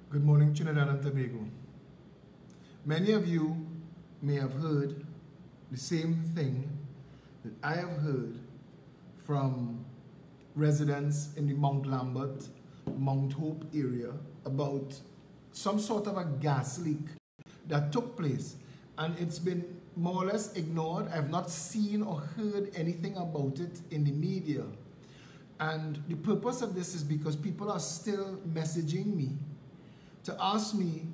Good morning, Trinidad and Tobago. Many of you may have heard the same thing that I have heard from residents in the Mount Lambert, Mount Hope area about some sort of a gas leak that took place, and it's been more or less ignored. I've not seen or heard anything about it in the media. And the purpose of this is because people are still messaging me to ask me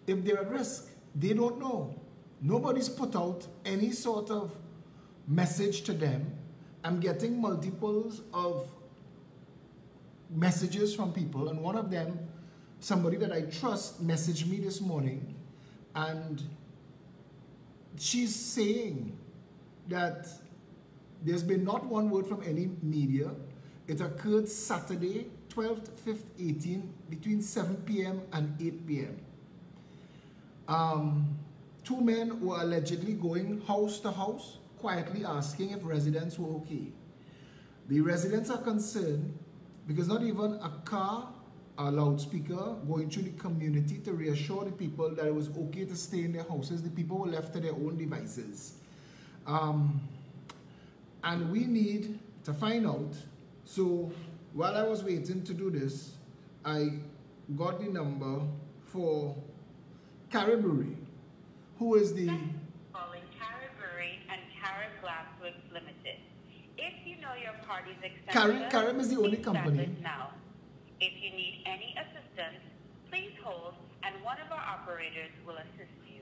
if they're at risk. They don't know. Nobody's put out any sort of message to them. I'm getting multiples of messages from people, and one of them, somebody that I trust, messaged me this morning, and she's saying that there's been not one word from any media. It occurred Saturday, 12th, 5th, 18th, between 7 p.m. and 8 p.m. Two men were allegedly going house to house, quietly asking if residents were okay. The residents are concerned because not even a car or loudspeaker going through the community to reassure the people that it was okay to stay in their houses. The people were left to their own devices. And we need to find out. So while I was waiting to do this, I got the number for Caribbery, who is the... Calling Caribbery and Carib Glassworks Limited. If you know your party's extension, Carib is the only company. Now. If you need any assistance, please hold and one of our operators will assist you.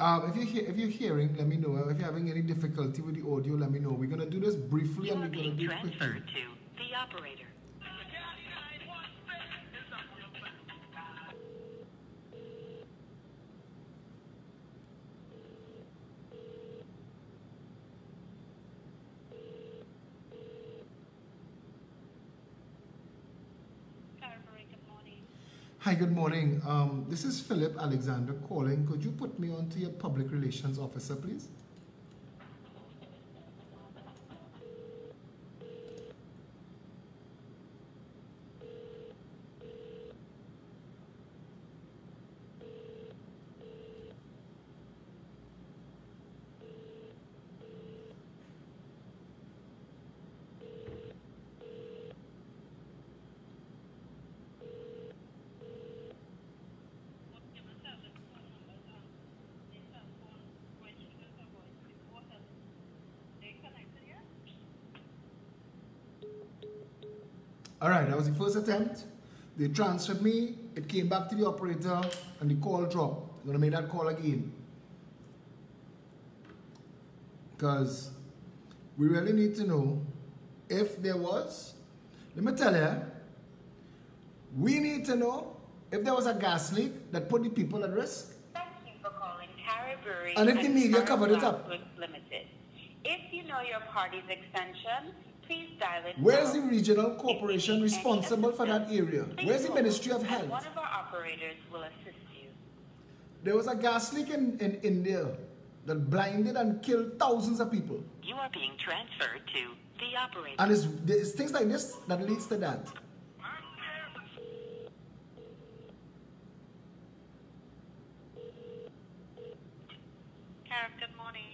If you're hearing, let me know. If you're having any difficulty with the audio, let me know. We're going to do this briefly and we're going to do it quickly. Transferred to the operator. Hi, good morning. This is Philip Alexander calling. Could you put me on to your public relations officer, please? All right, that was the first attempt. They transferred me, it came back to the operator, and the call dropped. I'm gonna make that call again. Because we really need to know if there was, let me tell you, we need to know if there was a gas leak that put the people at risk. Thank you for calling Caribbery And if the media covered it up. Limited. If you know your party's extension, please dial it. Where's the regional corporation responsible for that area? Where's the Ministry of Health? One of our operators will assist you. There was a gas leak in India that blinded and killed thousands of people. You are being transferred to the operator. And it's things like this that leads to that. Carib, good morning.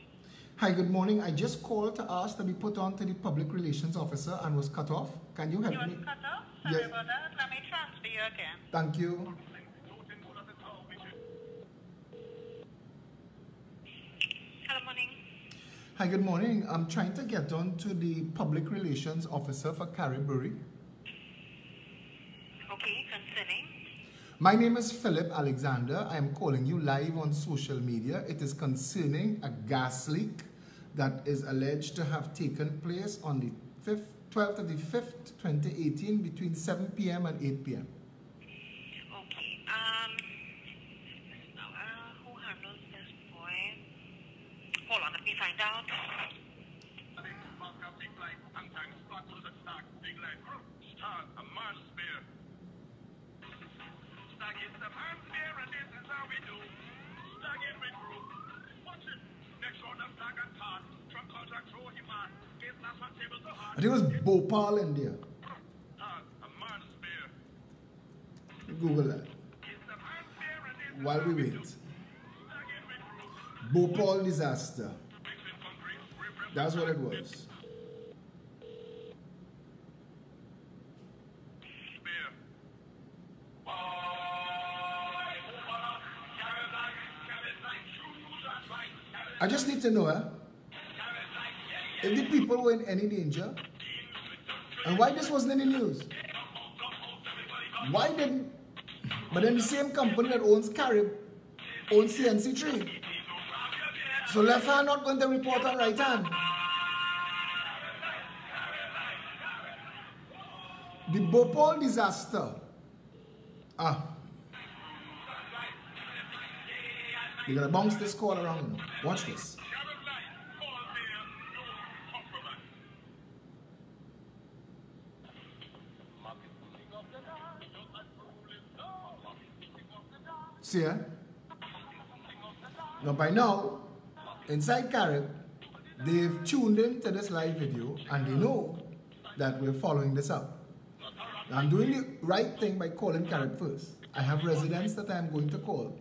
Hi, good morning. I just called to ask to be put on to the public relations officer and was cut off. Can you help me? You was cut off? Sorry about that. Let me transfer you again. Thank you. Hello, morning. Hi, good morning. I'm trying to get on to the public relations officer for Caribbery. Okay, concerning? My name is Philip Alexander. I am calling you live on social media. It is concerning a gas leak that is alleged to have taken place on the 12th of the 5th, 2018, between 7 p.m. and 8 p.m. Okay, who handles this point? Hold on, let me find out. I think it was Bhopal, India. Google that. while we wait. Bhopal disaster. That's what it was. I just need to know if the people were in any danger and why this wasn't in the news. Why didn't? But then the same company that owns Carib owns CNC3. So left hand not going to report on right hand. The Bhopal disaster. You're going to bounce this call around. Watch this. See ya? Now by now, inside Carib, they've tuned into this live video and they know that we're following this up. Now, I'm doing the right thing by calling Carib first. I have residents that I'm going to call.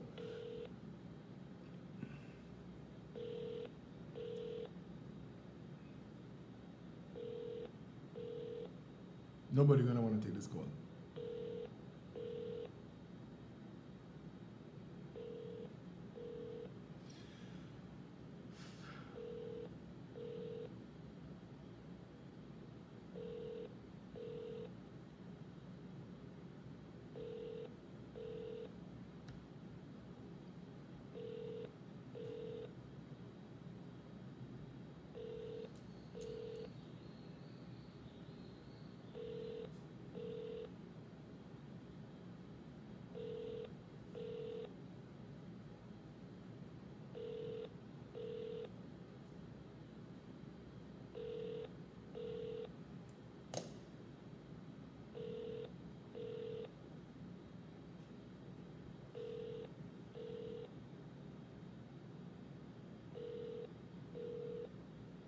Nobody's gonna want to take this call.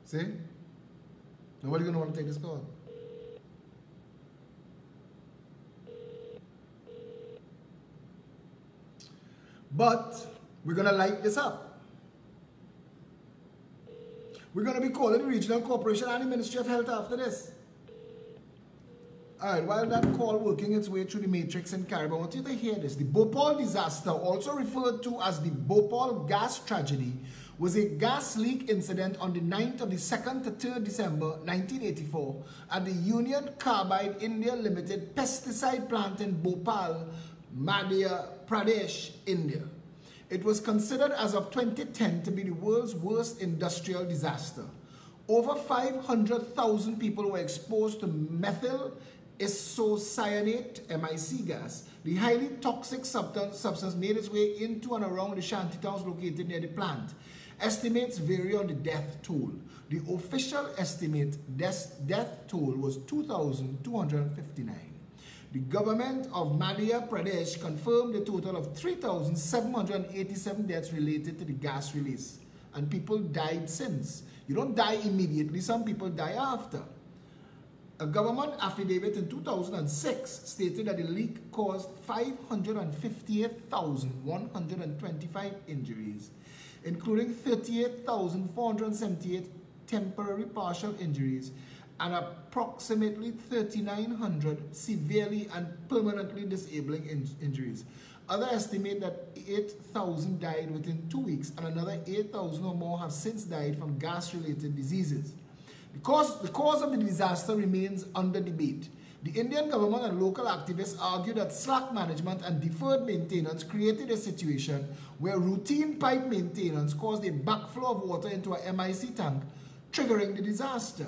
See? Nobody's gonna want to take this call. But we're gonna light this up. We're gonna be calling the Regional Corporation and the Ministry of Health after this. Alright, while that call working its way through the matrix in Carib, I want you to hear this. The Bhopal disaster, also referred to as the Bhopal gas tragedy, was a gas leak incident on the night of the 2nd to 3rd December 1984 at the Union Carbide India Limited pesticide plant in Bhopal, Madhya Pradesh, India. It was considered as of 2010 to be the world's worst industrial disaster. Over 500,000 people were exposed to methyl isocyanate (MIC) gas. The highly toxic substance made its way into and around the shanty towns located near the plant. Estimates vary on the death toll. The official estimate death toll was 2,259. The government of Madhya Pradesh confirmed a total of 3,787 deaths related to the gas release. And people died since. You don't die immediately, some people die after. A government affidavit in 2006 stated that the leak caused 558,125 injuries, including 38,478 temporary partial injuries and approximately 3,900 severely and permanently disabling injuries. Others estimate that 8,000 died within 2 weeks and another 8,000 or more have since died from gas-related diseases. The cause of the disaster remains under debate. The Indian government and local activists argue that slack management and deferred maintenance created a situation where routine pipe maintenance caused a backflow of water into a MIC tank, triggering the disaster.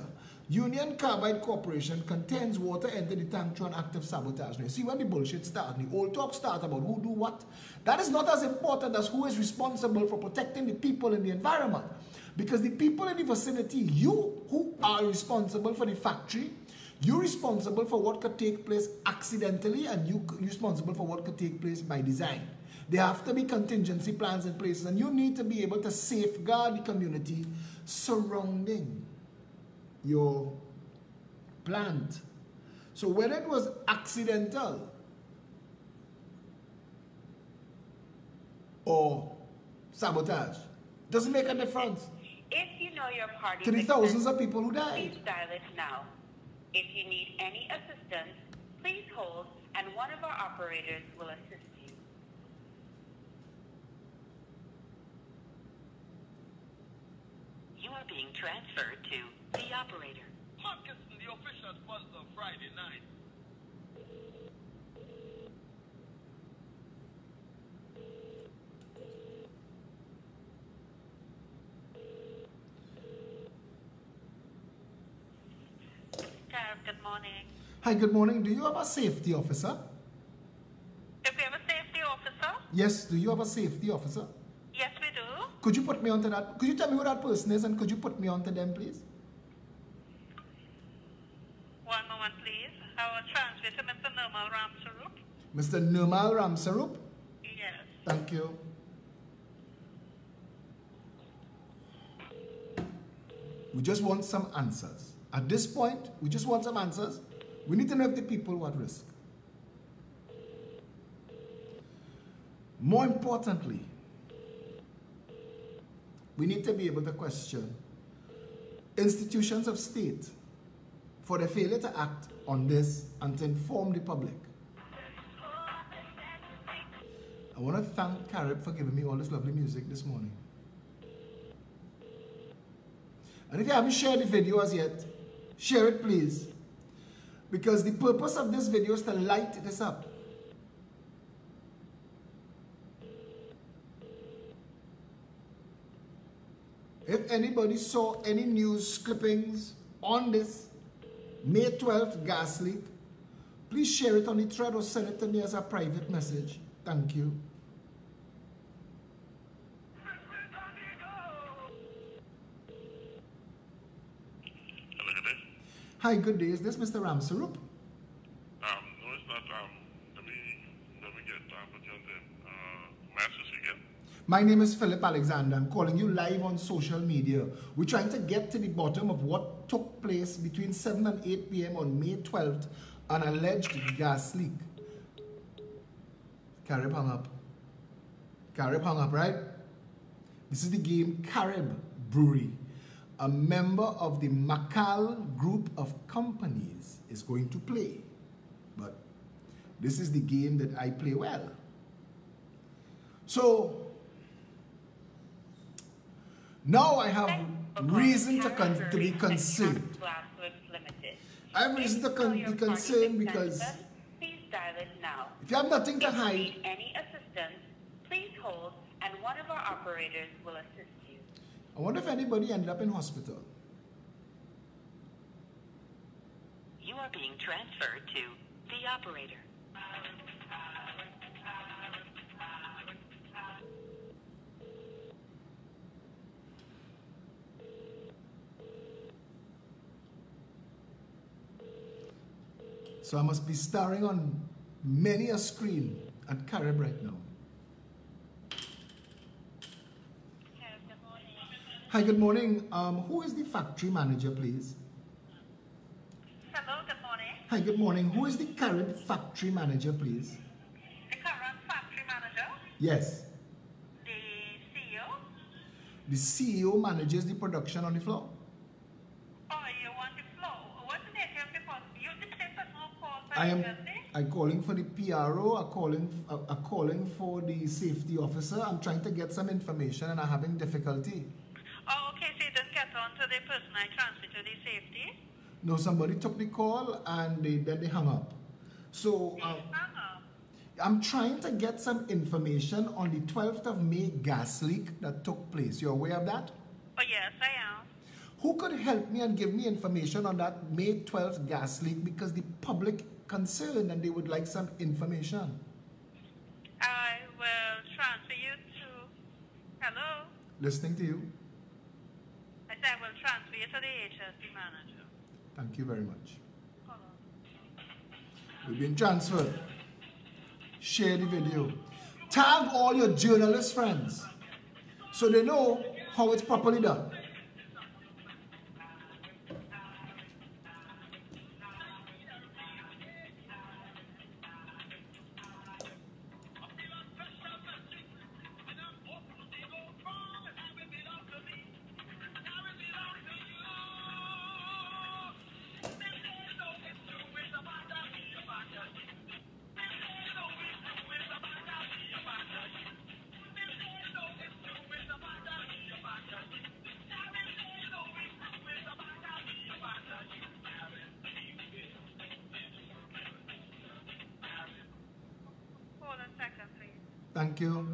Union Carbide Corporation contends water entered the tank through an act of sabotage. Now, you see when the bullshit starts, the old talk starts about who do what. That is not as important as who is responsible for protecting the people in the environment. Because the people in the vicinity, you who are responsible for the factory, you're responsible for what could take place accidentally and you're responsible for what could take place by design. There have to be contingency plans in place and you need to be able to safeguard the community surrounding your plant. So whether it was accidental or sabotage. Doesn't make a difference If you know your party's to the thousands of people who please died. dial it now. If you need any assistance, please hold and one of our operators will assist you. You are being transferred to the operator. Marcus and the officials was on Friday night. Good morning. Hi, good morning. Do you have a safety officer? If we have a safety officer, Yes, do you have a safety officer? yes we do. Could you put me onto that? Could you tell me who that person is and could you put me onto them, please? One moment please. I will transfer to Mr. Nirmal Ramsarup. Mr. Nirmal Ramsarup? Yes. Thank you. We just want some answers. At this point, we just want some answers. We need to know if the people were at risk. More importantly, we need to be able to question institutions of state for their failure to act on this and to inform the public. I want to thank Carib for giving me all this lovely music this morning. And if you haven't shared the video as yet, share it please. Because the purpose of this video is to light this up. If anybody saw any news clippings on this May 12th gas leak, please share it on the thread or send it to me as a private message. Thank you. Hi, good day. Is this Mr. Ramsarup? No, it's not. Let me get put you on the masters again. My name is Philip Alexander. I'm calling you live on social media. We're trying to get to the bottom of what took place between 7 and 8 p.m. on May 12th, an alleged gas leak. Carib hung up. Carib hung up, right? This is the game Carib Brewery, a member of the Macal group of companies, is going to play. But this is the game that I play well. So now I have reason to be concerned. I have reason to be concerned because Please dial it now. if you have nothing to If you hide, need any assistance, please hold and one of our operators will assist you. I wonder if anybody ended up in hospital. You are being transferred to the operator. So I must be staring on many a screen at Carib right now. Hi, good morning. Who is the factory manager, please? Hello, good morning. Hi, good morning. Who is the Carib factory manager, please? The current factory manager, Yes. the CEO. The CEO manages the production on the floor. Oh, you want the flow? What's the nature of the call? You the same person who called I'm calling for the PRO, I'm calling for the safety officer. I'm trying to get some information and I'm having difficulty. Oh, okay, so you didn't get on to the person I transferred to the safety? No, somebody took the call and then they hung up. So I'm trying to get some information on the 12th of May gas leak that took place. You're aware of that? Oh, yes, I am. Who could help me and give me information on that May 12th gas leak, because the public concerned and they would like some information. I will transfer you to... Hello? Listening to you. I said I will transfer you to the HSD manager. Thank you very much. Hold on. We've been transferred. Share the video. Tag all your journalist friends so they know how it's properly done. Thank you.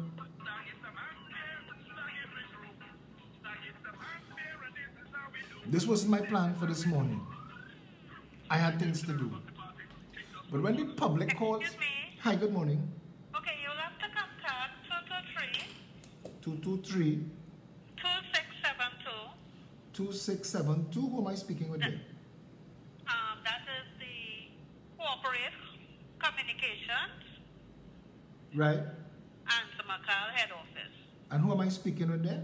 This was my plan for this morning. I had things to do. But when the public calls... Excuse me? Hi, good morning. Okay, you'll have to contact 223 223 2672. 2672. Who am I speaking with there? That is the Corporate Communications Right. and the Macau head office. And who am I speaking with there?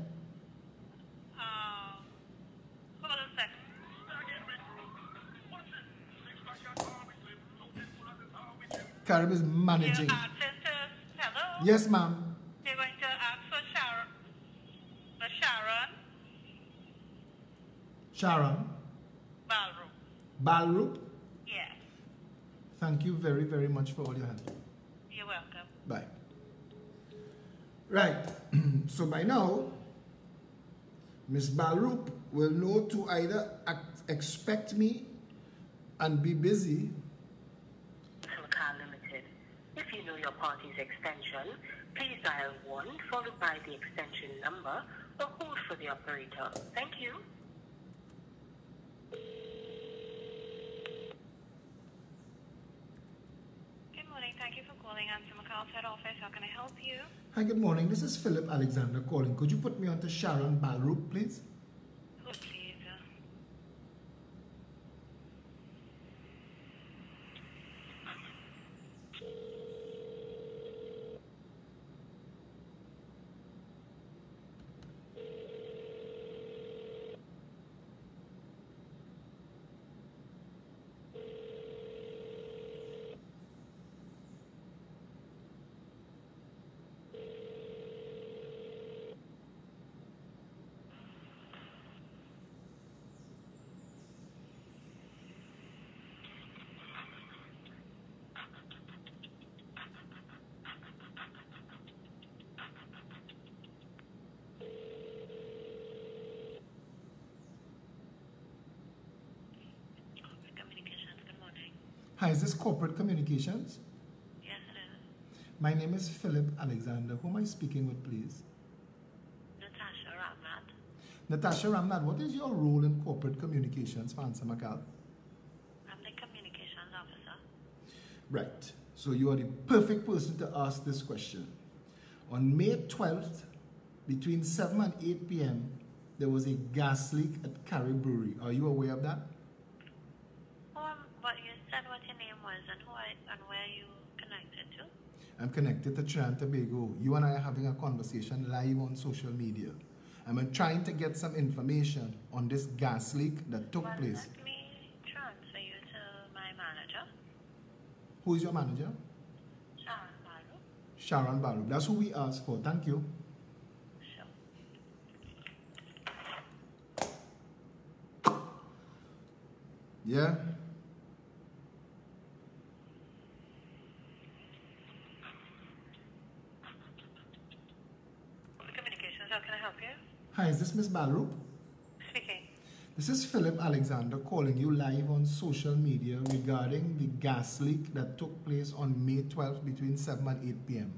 Hold a second. Carib is managing. Your artist is, hello? Yes, ma'am. You're going to ask for Sharon Sharon. Balroop. Balroop. Yes, Thank you very, very much for all your help. you're welcome. Bye. Right. So by now, Miss Balroop will know to either expect me and be busy. Car Limited. If you know your party's extension, please dial 1 followed by the extension number or hold for the operator. Thank you. Good morning. Thank you for calling Answer Macau's head office. How can I help you? Hi, good morning. This is Philip Alexander calling. Could you put me on to Sharon Balroop, please? Who, please? Communications, good morning. Hi, is this Corporate Communications? Yes, it is. My name is Philip Alexander. Who am I speaking with, please? Natasha Ramnat. Natasha Ramnat, what is your role in Corporate Communications for Answer Macau? I'm the communications officer. Right. So you are the perfect person to ask this question. On May 12th, between 7 and 8 p.m., there was a gas leak at Carib Brewery. Are you aware of that? But you said what your name was and where you connected to. I'm connected to Trinidad and Tobago. You and I are having a conversation live on social media. I'm trying to get some information on this gas leak that took place. Let me transfer you to my manager, Who is your manager? Sharon Balroop. Sharon Balroop. That's who we asked for. Thank you. Sure. Yeah? Communications, how can I help you? Hi, is this Miss Balroop? Speaking. This is Philip Alexander calling you live on social media regarding the gas leak that took place on May 12th between 7 and 8 p.m.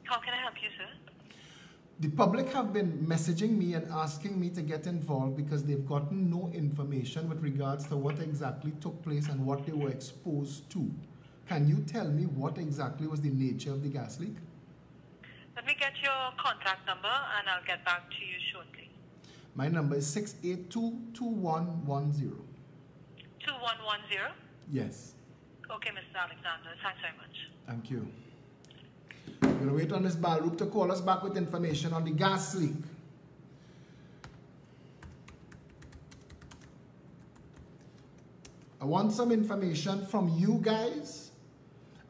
How can I help you, sir? The public have been messaging me and asking me to get involved because they've gotten no information with regards to what exactly took place and what they were exposed to. Can you tell me what exactly was the nature of the gas leak? Let me get your contact number and I'll get back to you shortly. My number is 682-2110. 2110? Yes. Okay, Mr. Alexander. Thanks very much. Thank you. We're going to wait on Ms. Balroop to call us back with information on the gas leak. I want some information from you guys.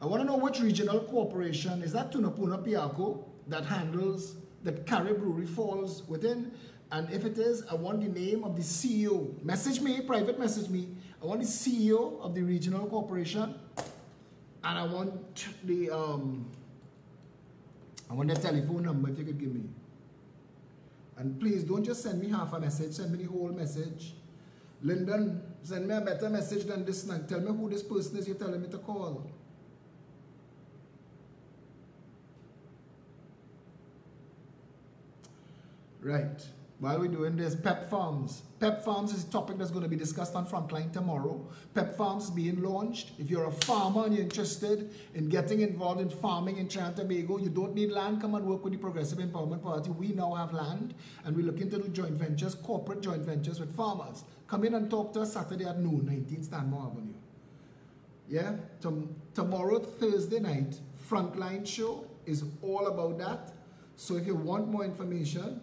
I want to know which regional corporation, is that Tunapuna Piarco, that handles, that Carib Brewery falls within? And if it is, I want the name of the CEO. Message me, private message me. I want the CEO of the regional corporation. And I want the telephone number if you could give me. And please don't just send me half a message, send me the whole message. Lyndon, send me a better message than this. Tell me who this person is you're telling me to call. Right. While we're doing this, Pep Farms. Pep Farms is a topic that's going to be discussed on Frontline tomorrow. Pep Farms is being launched. If you're a farmer and you're interested in getting involved in farming in Trinidad and Tobago, you don't need land, come and work with the Progressive Empowerment Party. We now have land, and we're looking to do joint ventures, corporate joint ventures with farmers. Come in and talk to us Saturday at noon, 19 Stanmore Avenue. Yeah? Tomorrow, Thursday night, Frontline show is all about that. So if you want more information,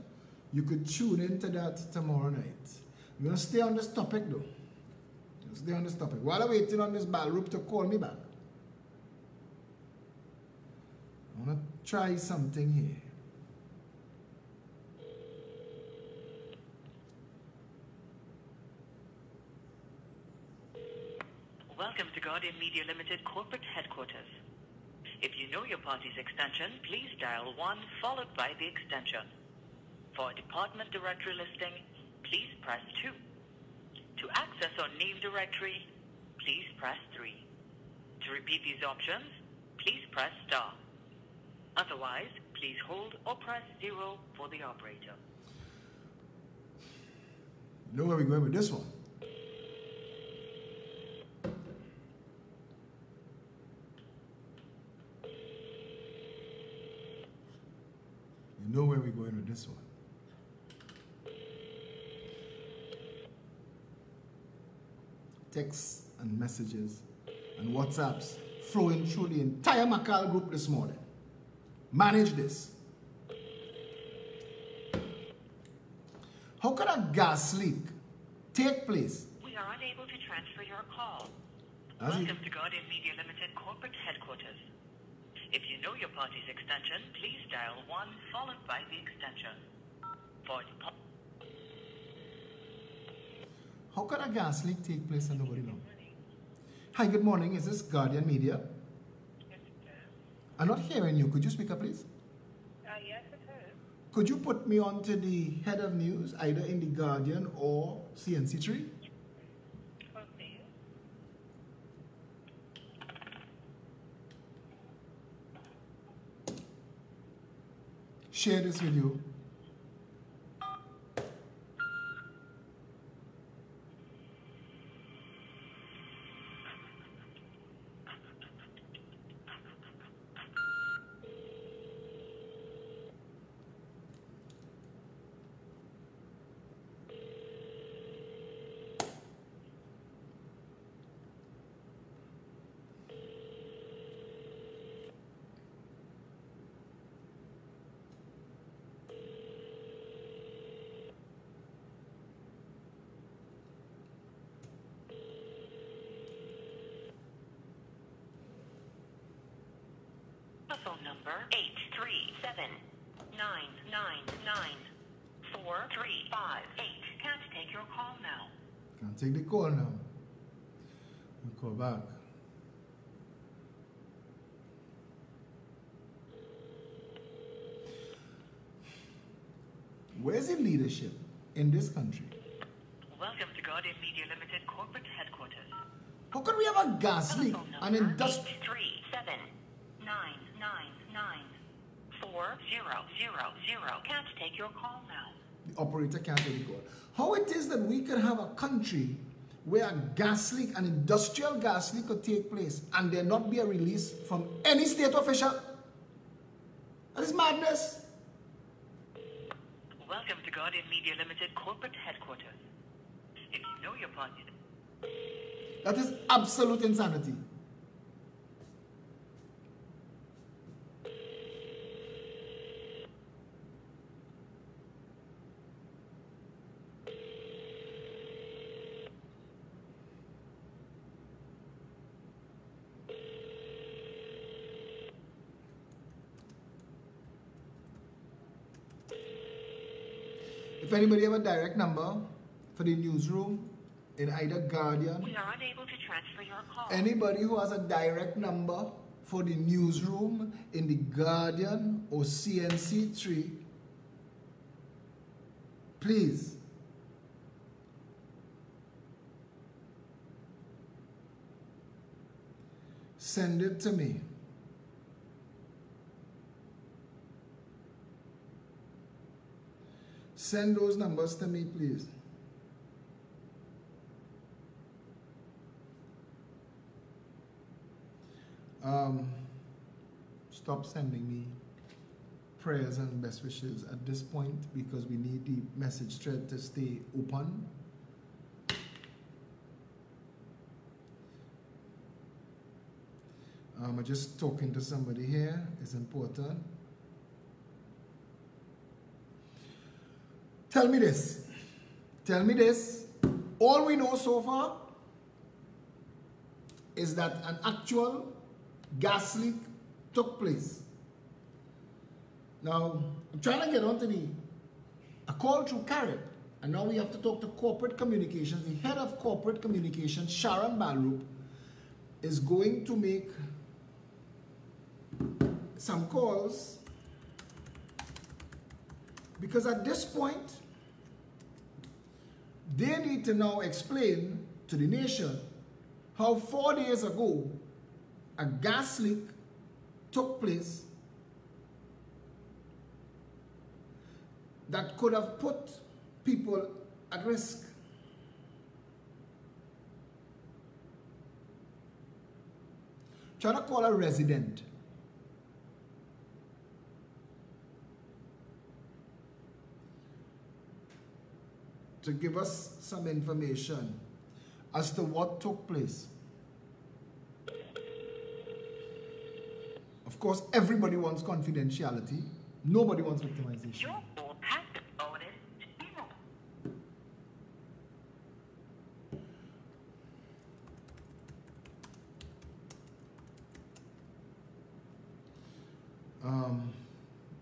you could tune into that tomorrow night. We're going to stay on this topic though. Stay on this topic. While I'm waiting on this Balroop to call me back, I want to try something here. Welcome to Guardian Media Limited Corporate Headquarters. If you know your party's extension, please dial 1 followed by the extension. For a department directory listing, please press 2. To access our name directory, please press 3. To repeat these options, please press star. Otherwise, please hold or press 0 for the operator. You know where we're going with this one? You know where we're going with this one? Texts and messages and WhatsApps flowing through the entire Macal group this morning. Manage this. How could a gas leak take place? We are unable to transfer your call. As Welcome to Guardian Media Limited Corporate Headquarters. If you know your party's extension, please dial 1 followed by the extension. For How could a gas leak take place and nobody knows? Hi, good morning. Is this Guardian Media? Yes, it is. I'm not hearing you. Could you speak up, please? Yes, it is. Could you put me on to the head of news, either in the Guardian or CNC3? Oh, please. Share this video. telephone number 837-999-4358. Can't take your call now. Can't take the call now. We'll call back. Where's the leadership in this country? Welcome to Guardian Media Limited Corporate Headquarters. How could we have a gas leak? Telephone An number industry. 837-999-4000. Can't take your call now. The operator can't take the call. How it is that we could have a country where a gas leak, an industrial gas leak could take place and there not be a release from any state official? That is madness. Welcome to Guardian Media Limited Corporate Headquarters. If you know your party... That is absolute insanity. If anybody have a direct number for the newsroom in either Guardian, We are unable to transfer your call. anybody who has a direct number for the newsroom in the Guardian or CNC3, please send it to me. Send those numbers to me, please. Stop sending me prayers and best wishes at this point because we need the message thread to stay open. I'm just talking to somebody here. It's important. Tell me this. Tell me this. All we know so far is that an actual gas leak took place. Now, I'm trying to get onto a call through Carrot, and now we have to talk to corporate communications. The head of corporate communications, Sharon Balrup, is going to make some calls because at this point, they need to now explain to the nation how 4 days ago a gas leak took place that could have put people at risk. Trying to call a resident. To give us some information as to what took place. Of course, everybody wants confidentiality. Nobody wants victimization. Your call has been forwarded to zero.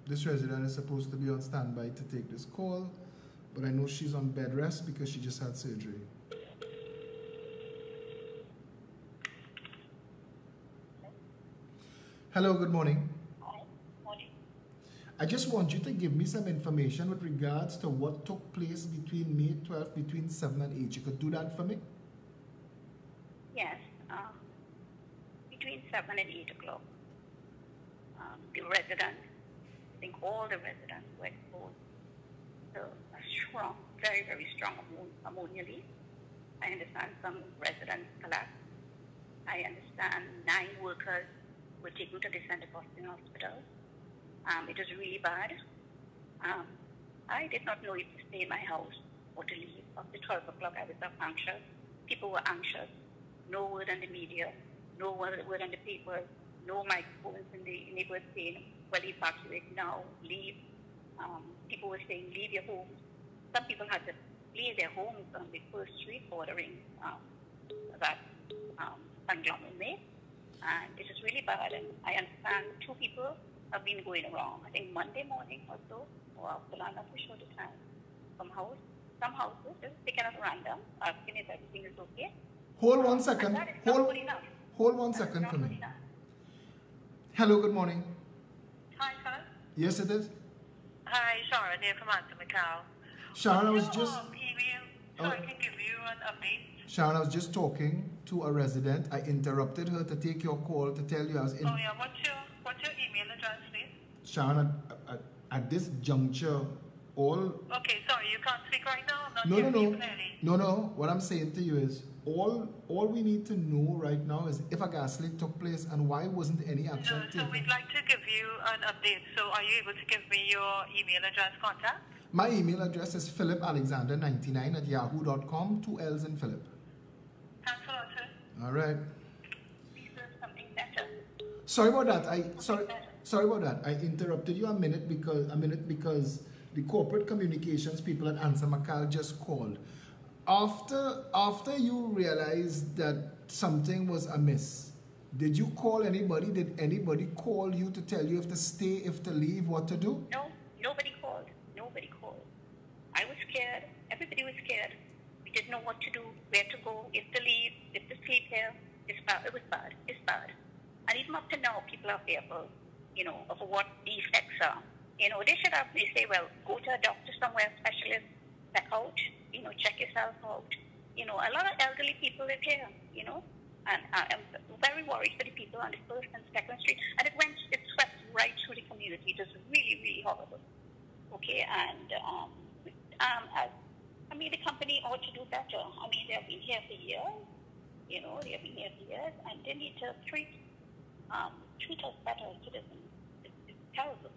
This resident is supposed to be on standby to take this call, but I know she's on bed rest because she just had surgery. Hello, good morning. Hi. Morning. I just want you to give me some information with regards to what took place between May 12th, between 7 and 8. You could do that for me? Yes. Between 7 and 8 o'clock, the residents, I think all the residents were exposed to a strong, very, very strong ammonia leak. I understand some residents collapsed. I understand 9 workers were taken to the Center Boston Hospital. It was really bad. I did not know if to stay in my house or to leave. After 12 o'clock, I was anxious. People were anxious. No word on the media, no word on the papers, no microphones in the neighborhood saying, well, evacuate now, leave. People were saying, leave your homes. Some people had to leave their homes on the first street bordering that conglomerate made. And it is really bad. And I understand 2 people have been going wrong. I think Monday morning or so, or after I'm not too sure the time. Some houses just taken at random, asking if everything is okay. Hold 1 second. And that is not good enough. Hold 1 second for me. Hello, good morning. Hi, Philip. Yes, it is. Hi, Sharon here from Anthony McCall. Sharon, I was just... email so I can give you an update. Sharon, I was just talking to a resident. I interrupted her to take your call to tell you I was in... Oh, yeah. What's your email address, please? Sharon, at this juncture, all... Okay, sorry, you can't speak right now? I'm not No. hearing you clearly. No. What I'm saying to you is, all we need to know right now is if a gas leak took place and why wasn't any action No, so taken. we'd like to give you an update. So are you able to give me your email address contact? My email address is philipalexander99@yahoo.com, 2 L's in Philip. Thanks a lot, sir. All right. Please do something better. Sorry about that. Sorry about that. I interrupted you a minute because the corporate communications people at Ansa McCall just called. After you realized that something was amiss, did you call anybody? Did anybody call you to tell you if to stay, if to leave, what to do? No, nobody called. Nobody called. I was scared. Everybody was scared. We didn't know what to do, where to go, if to leave, if to sleep here. It's bad. It was bad. It's bad. And even up to now, people are fearful, of what the effects are. They should have, they say, well, go to a doctor somewhere, specialist, check out, check yourself out. A lot of elderly people live here, and I'm very worried for the people on the first and second street. And it swept right through the community. It was really, really horrible. Okay, and the company ought to do better. I mean, they've been here for years. You know, they've been here for years, and they need to treat us better as citizens. It's terrible.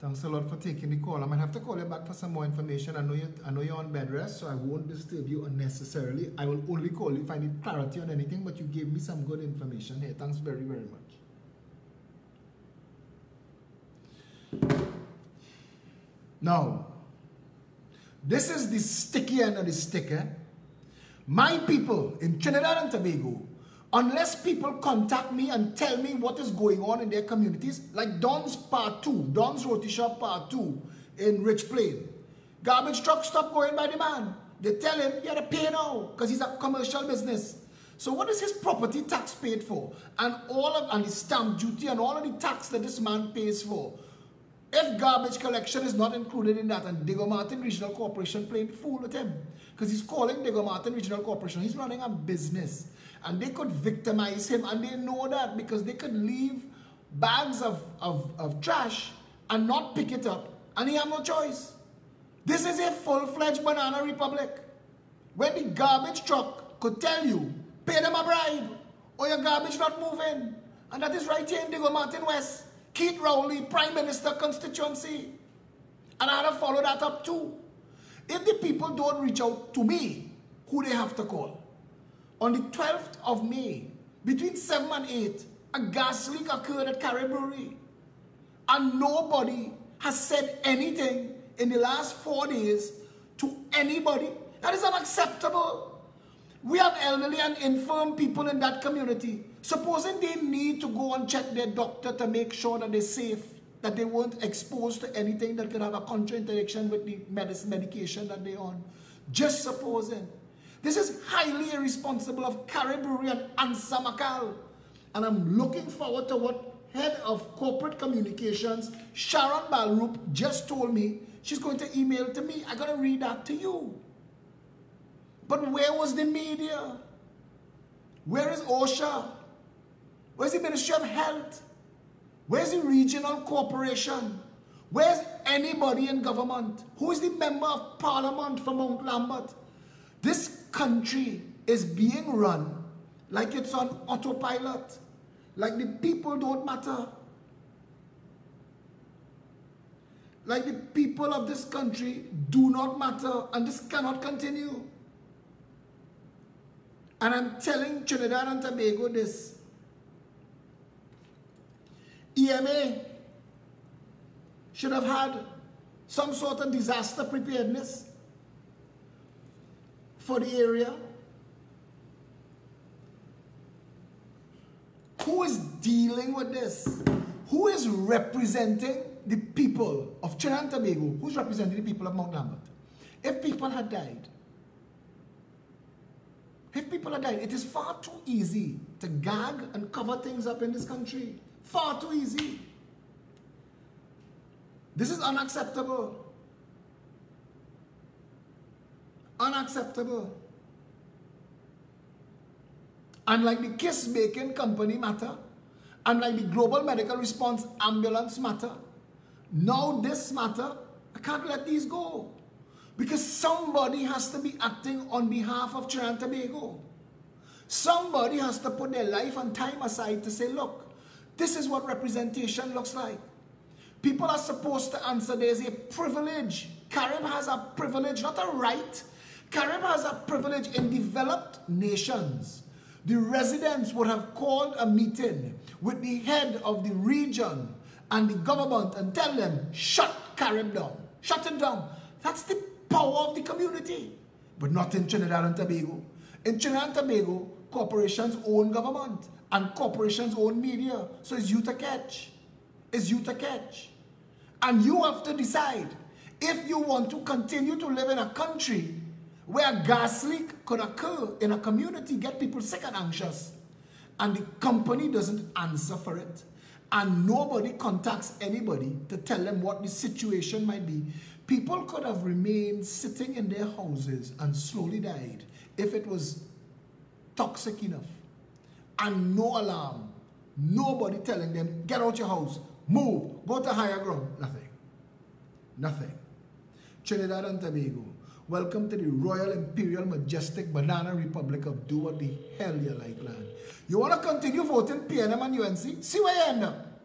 Thanks a lot for taking the call. I might have to call you back for some more information. I know you're on bed rest, so I won't disturb you unnecessarily. I will only call you if I need clarity on anything, but you gave me some good information here. Thanks very, very much. Now, this is the sticky end of the sticker. My people in Trinidad and Tobago, unless people contact me and tell me what is going on in their communities, like Don's Part 2, Don's Roti Shop Part 2 in Rich Plain. Garbage truck stopped going by the man. They tell him, you have to pay now, because he's a commercial business. So what is his property tax paid for? And the stamp duty and all of the tax that this man pays for. If garbage collection is not included in that, and Diego Martin Regional Corporation playing the fool with him, because he's calling Diego Martin Regional Corporation, he's running a business, and they could victimize him, and they know that, because they could leave bags of trash and not pick it up, and he have no choice. This is a full-fledged banana republic, when the garbage truck could tell you, pay them a bribe, or your garbage not moving, and that is right here in Diego Martin West. Keith Rowley, Prime Minister constituency. And I had to follow that up too. If the people don't reach out to me, who they have to call? On the 12th of May, between 7 and 8, a gas leak occurred at Carib Brewery. And nobody has said anything in the last 4 days to anybody. That is unacceptable. We have elderly and infirm people in that community. Supposing they need to go and check their doctor to make sure that they're safe, that they weren't exposed to anything that could have a contraindication with the medication that they're on. Just supposing. This is highly irresponsible of Carib Brewery and Ansa Makal. And I'm looking forward to what Head of Corporate Communications, Sharon Balroop, just told me. She's going to email to me. I'm going to read that to you. But where was the media? Where is OSHA? Where's the Ministry of Health? Where's the regional corporation? Where's anybody in government? Who is the member of parliament for Mount Lambert? This country is being run like it's on autopilot. Like the people don't matter. Like the people of this country do not matter, and this cannot continue. And I'm telling Trinidad and Tobago this. EMA should have had some sort of disaster preparedness for the area. Who is dealing with this? Who is representing the people of Trinidad and Tobago? Who's representing the people of Mount Lambert? If people had died, it is far too easy to gag and cover things up in this country. Far too easy. This is unacceptable. Unacceptable. Unlike the Kiss Bacon Company matter, unlike the Global Medical Response Ambulance matter, now this matter, I can't let these go. Because somebody has to be acting on behalf of Trinidad and Tobago. Somebody has to put their life and time aside to say, look, this is what representation looks like. People are supposed to answer. There's a privilege. Carib has a privilege, not a right. Carib has a privilege in developed nations. The residents would have called a meeting with the head of the region and the government and tell them, shut Carib down. Shut it down. That's the power of the community. But not in Trinidad and Tobago. In Trinidad and Tobago, corporations own government and corporations own media. So it's you to catch. It's you to catch. And you have to decide if you want to continue to live in a country where a gas leak could occur in a community, get people sick and anxious, and the company doesn't answer for it, and nobody contacts anybody to tell them what the situation might be. People could have remained sitting in their houses and slowly died if it was toxic enough. And no alarm. Nobody telling them, get out your house, move, go to higher ground. Nothing. Nothing. Trinidad and Tobago. Welcome to the Royal Imperial Majestic Banana Republic of do what the hell you like land. You want to continue voting PNM and UNC? See where you end up.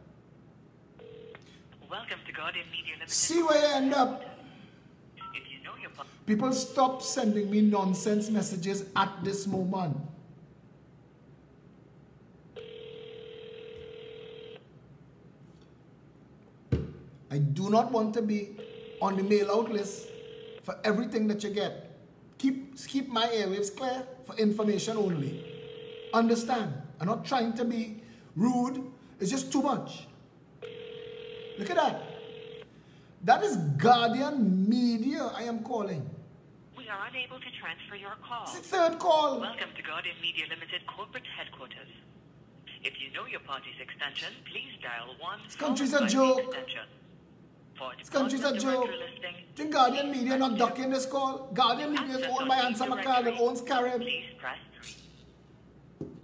Welcome to Guardian Media Limited. See where you end up. If you know your People stop sending me nonsense messages at this moment. I do not want to be on the mail out list for everything that you get. Keep my airwaves clear for information only. Understand? I'm not trying to be rude. It's just too much. Look at that. That is Guardian Media I am calling. We are unable to transfer your call. It's the third call. Welcome to Guardian Media Limited corporate headquarters. If you know your party's extension, please dial 1. This country's a joke. For This country's a joke. Think Guardian Media not ducking this call? Guardian Media is owned by Ansa McCall that owns Carib. Please press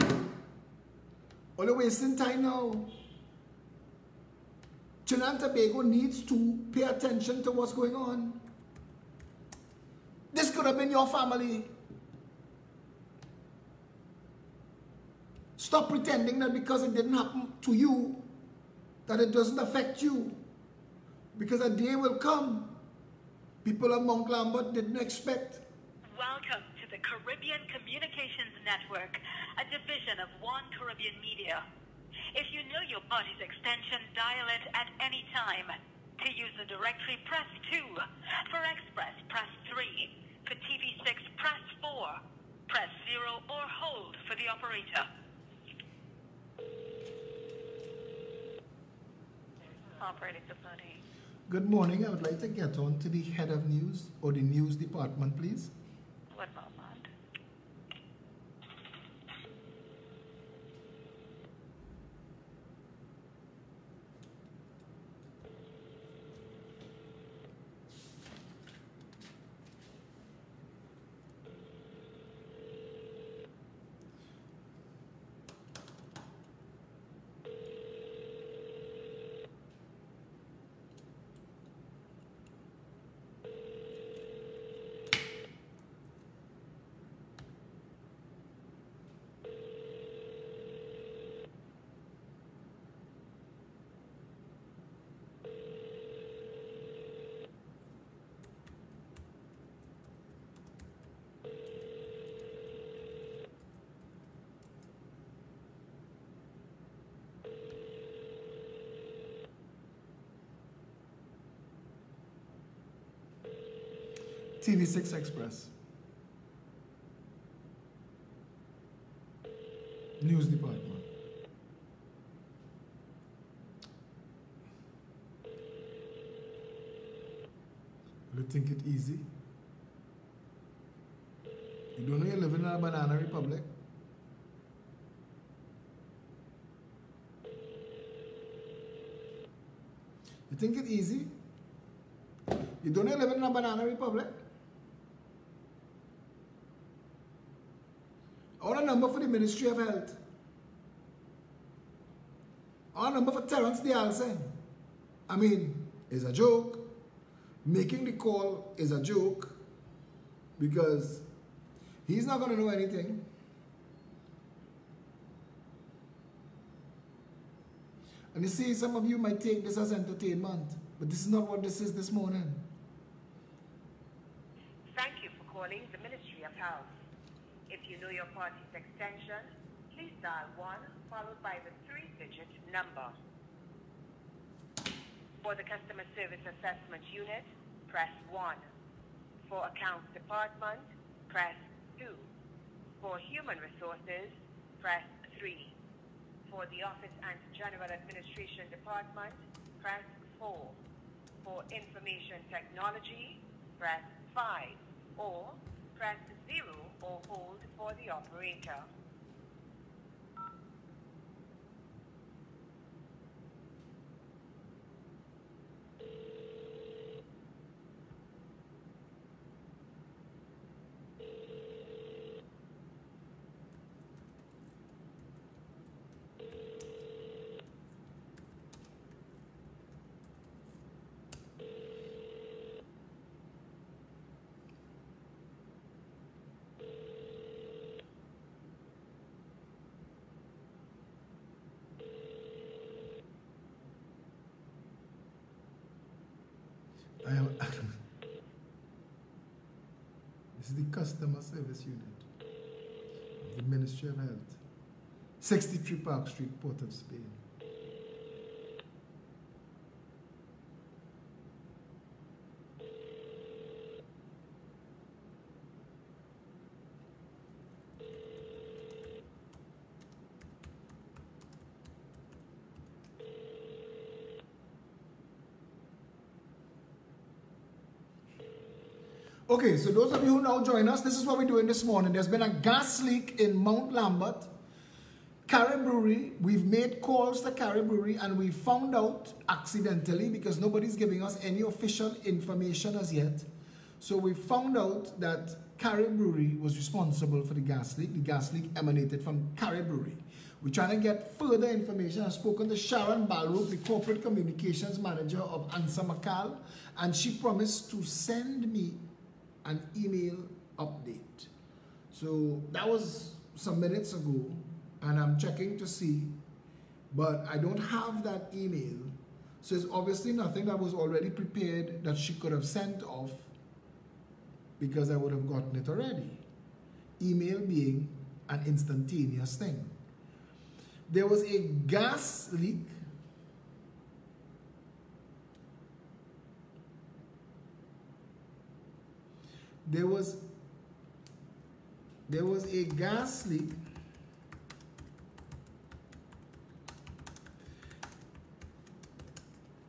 3. All you're wasting time now. Trinidad and Tobago needs to pay attention to what's going on. This could have been your family. Stop pretending that because it didn't happen to you, that it doesn't affect you. Because a day will come, people of Mount Lambert didn't expect. Welcome to the Caribbean Communications Network, a division of One Caribbean Media. If you know your party's extension, dial it at any time. To use the directory, press 2. For Express, press 3. For TV6, press 4. Press 0 or hold for the operator. Operating facility. Good morning. I would like to get on to the head of news or the news department, please. One moment. TV6 Express. News department. You think it easy? You don't know you're living in a banana republic? You think it easy? You don't know you're living in a banana republic? Or a number for the Ministry of Health. Or a number for Terence Dialsing. I mean, it's a joke. Making the call is a joke because he's not going to know anything. And you see, some of you might take this as entertainment, but this is not what this is this morning. Thank you for calling the Ministry of Health. If you know your party's extension, please dial 1 followed by the 3-digit number. For the Customer Service Assessment Unit, press 1. For Accounts Department, press 2. For Human Resources, press 3. For the Office and General Administration Department, press 4. For Information Technology, press 5. Or press 0 or hold for the operator. I am. This is the customer service unit of the Ministry of Health. 63 Park Street, Port of Spain. Okay, so those of you who now join us, this is what we're doing this morning. There's been a gas leak in Mount Lambert, Carry Brewery. We've made calls to Carry Brewery and we found out accidentally, because nobody's giving us any official information as yet. So we found out that Carry Brewery was responsible for the gas leak. The gas leak emanated from Carry Brewery. We're trying to get further information. I've spoken to Sharon Balrook, the corporate communications manager of Ansa McCall, and she promised to send me an email update. So that was some minutes ago, and I'm checking to see, but I don't have that email. So it's obviously nothing that was already prepared that she could have sent off, because I would have gotten it already. Email being an instantaneous thing. There was a gas leak There was a gas leak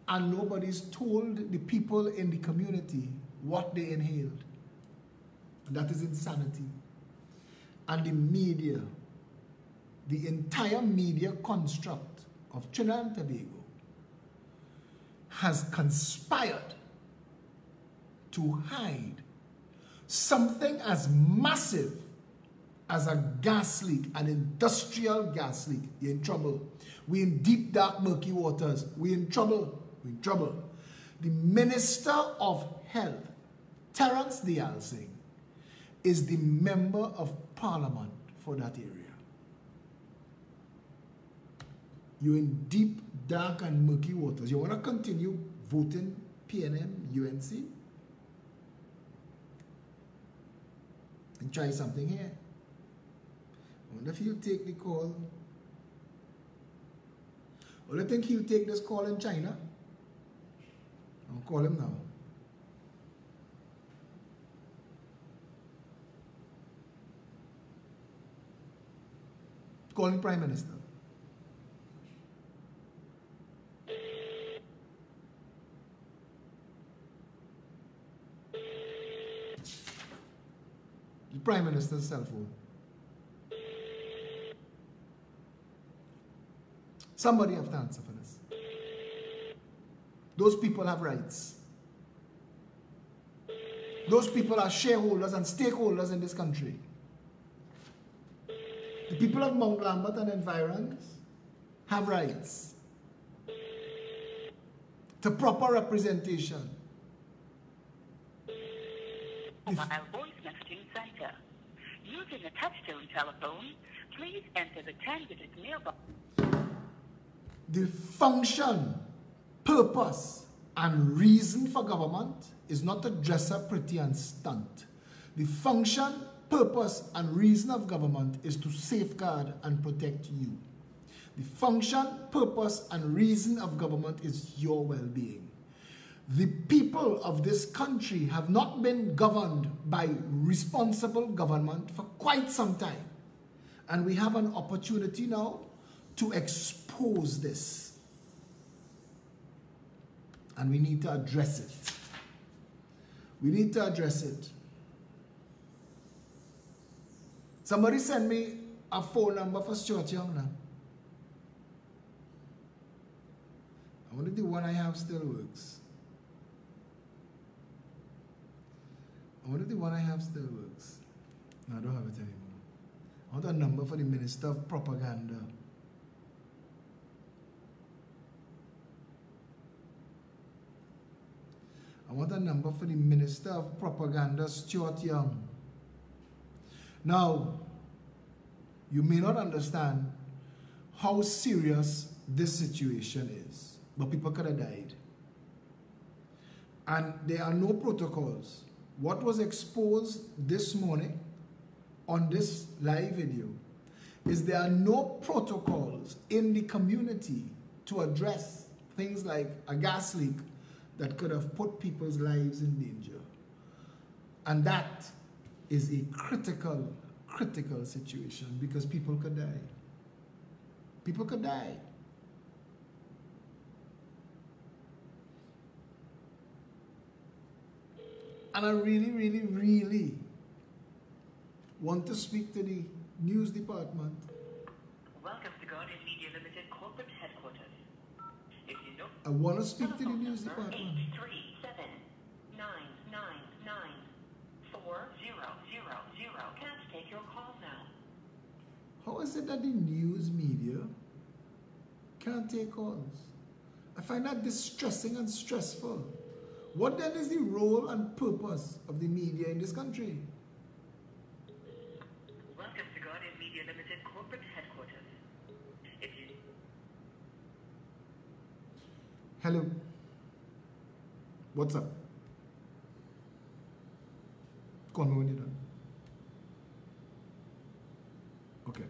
and nobody's told the people in the community what they inhaled. That is insanity. And the media, the entire media construct of Trinidad and Tobago has conspired to hide something as massive as a gas leak, an industrial gas leak. You're in trouble. We're in deep, dark, murky waters. We're in trouble. We're in trouble. The Minister of Health, Terence Dialsing, is the Member of Parliament for that area. You're in deep, dark, and murky waters. You want to continue voting PNM, UNC? And try something here. I wonder if he'll take the call. Well, I think he'll take this call in China. I'll call him now. Call the Prime Minister. The Prime Minister's cell phone. Somebody have to answer for this. Those people have rights. Those people are shareholders and stakeholders in this country. The people of Mount Lambert and environs have rights to proper representation. Mobile voice messaging center. Using a touchtone telephone, please enter the 10-digit mailbox. The function, purpose, and reason for government is not to dress up pretty and stunt. The function, purpose, and reason of government is to safeguard and protect you. The function, purpose, and reason of government is your well-being. The people of this country have not been governed by responsible government for quite some time. And we have an opportunity now to expose this. And we need to address it. We need to address it. Somebody send me a phone number for Stuart Young now. I wonder if the one I have still works. I wonder if the one I have still works. No, I don't have it anymore. I want a number for the Minister of Propaganda. I want a number for the Minister of Propaganda, Stuart Young. Now, you may not understand how serious this situation is, but people could have died. And there are no protocols. What was exposed this morning on this live video is there are no protocols in the community to address things like a gas leak that could have put people's lives in danger. And that is a critical situation because people could die. People could die. And I really want to speak to the news department. Welcome to Guardian Media Limited corporate headquarters. If you know, I want to speak to the news department. 837-999-4000. Can't take your call now. How is it that the news media can't take calls? I find that distressing and stressful. What then is the role and purpose of the media in this country? Welcome to Guardian Media Limited corporate headquarters. If you... Hello. What's up? Call me when you're done. Okay.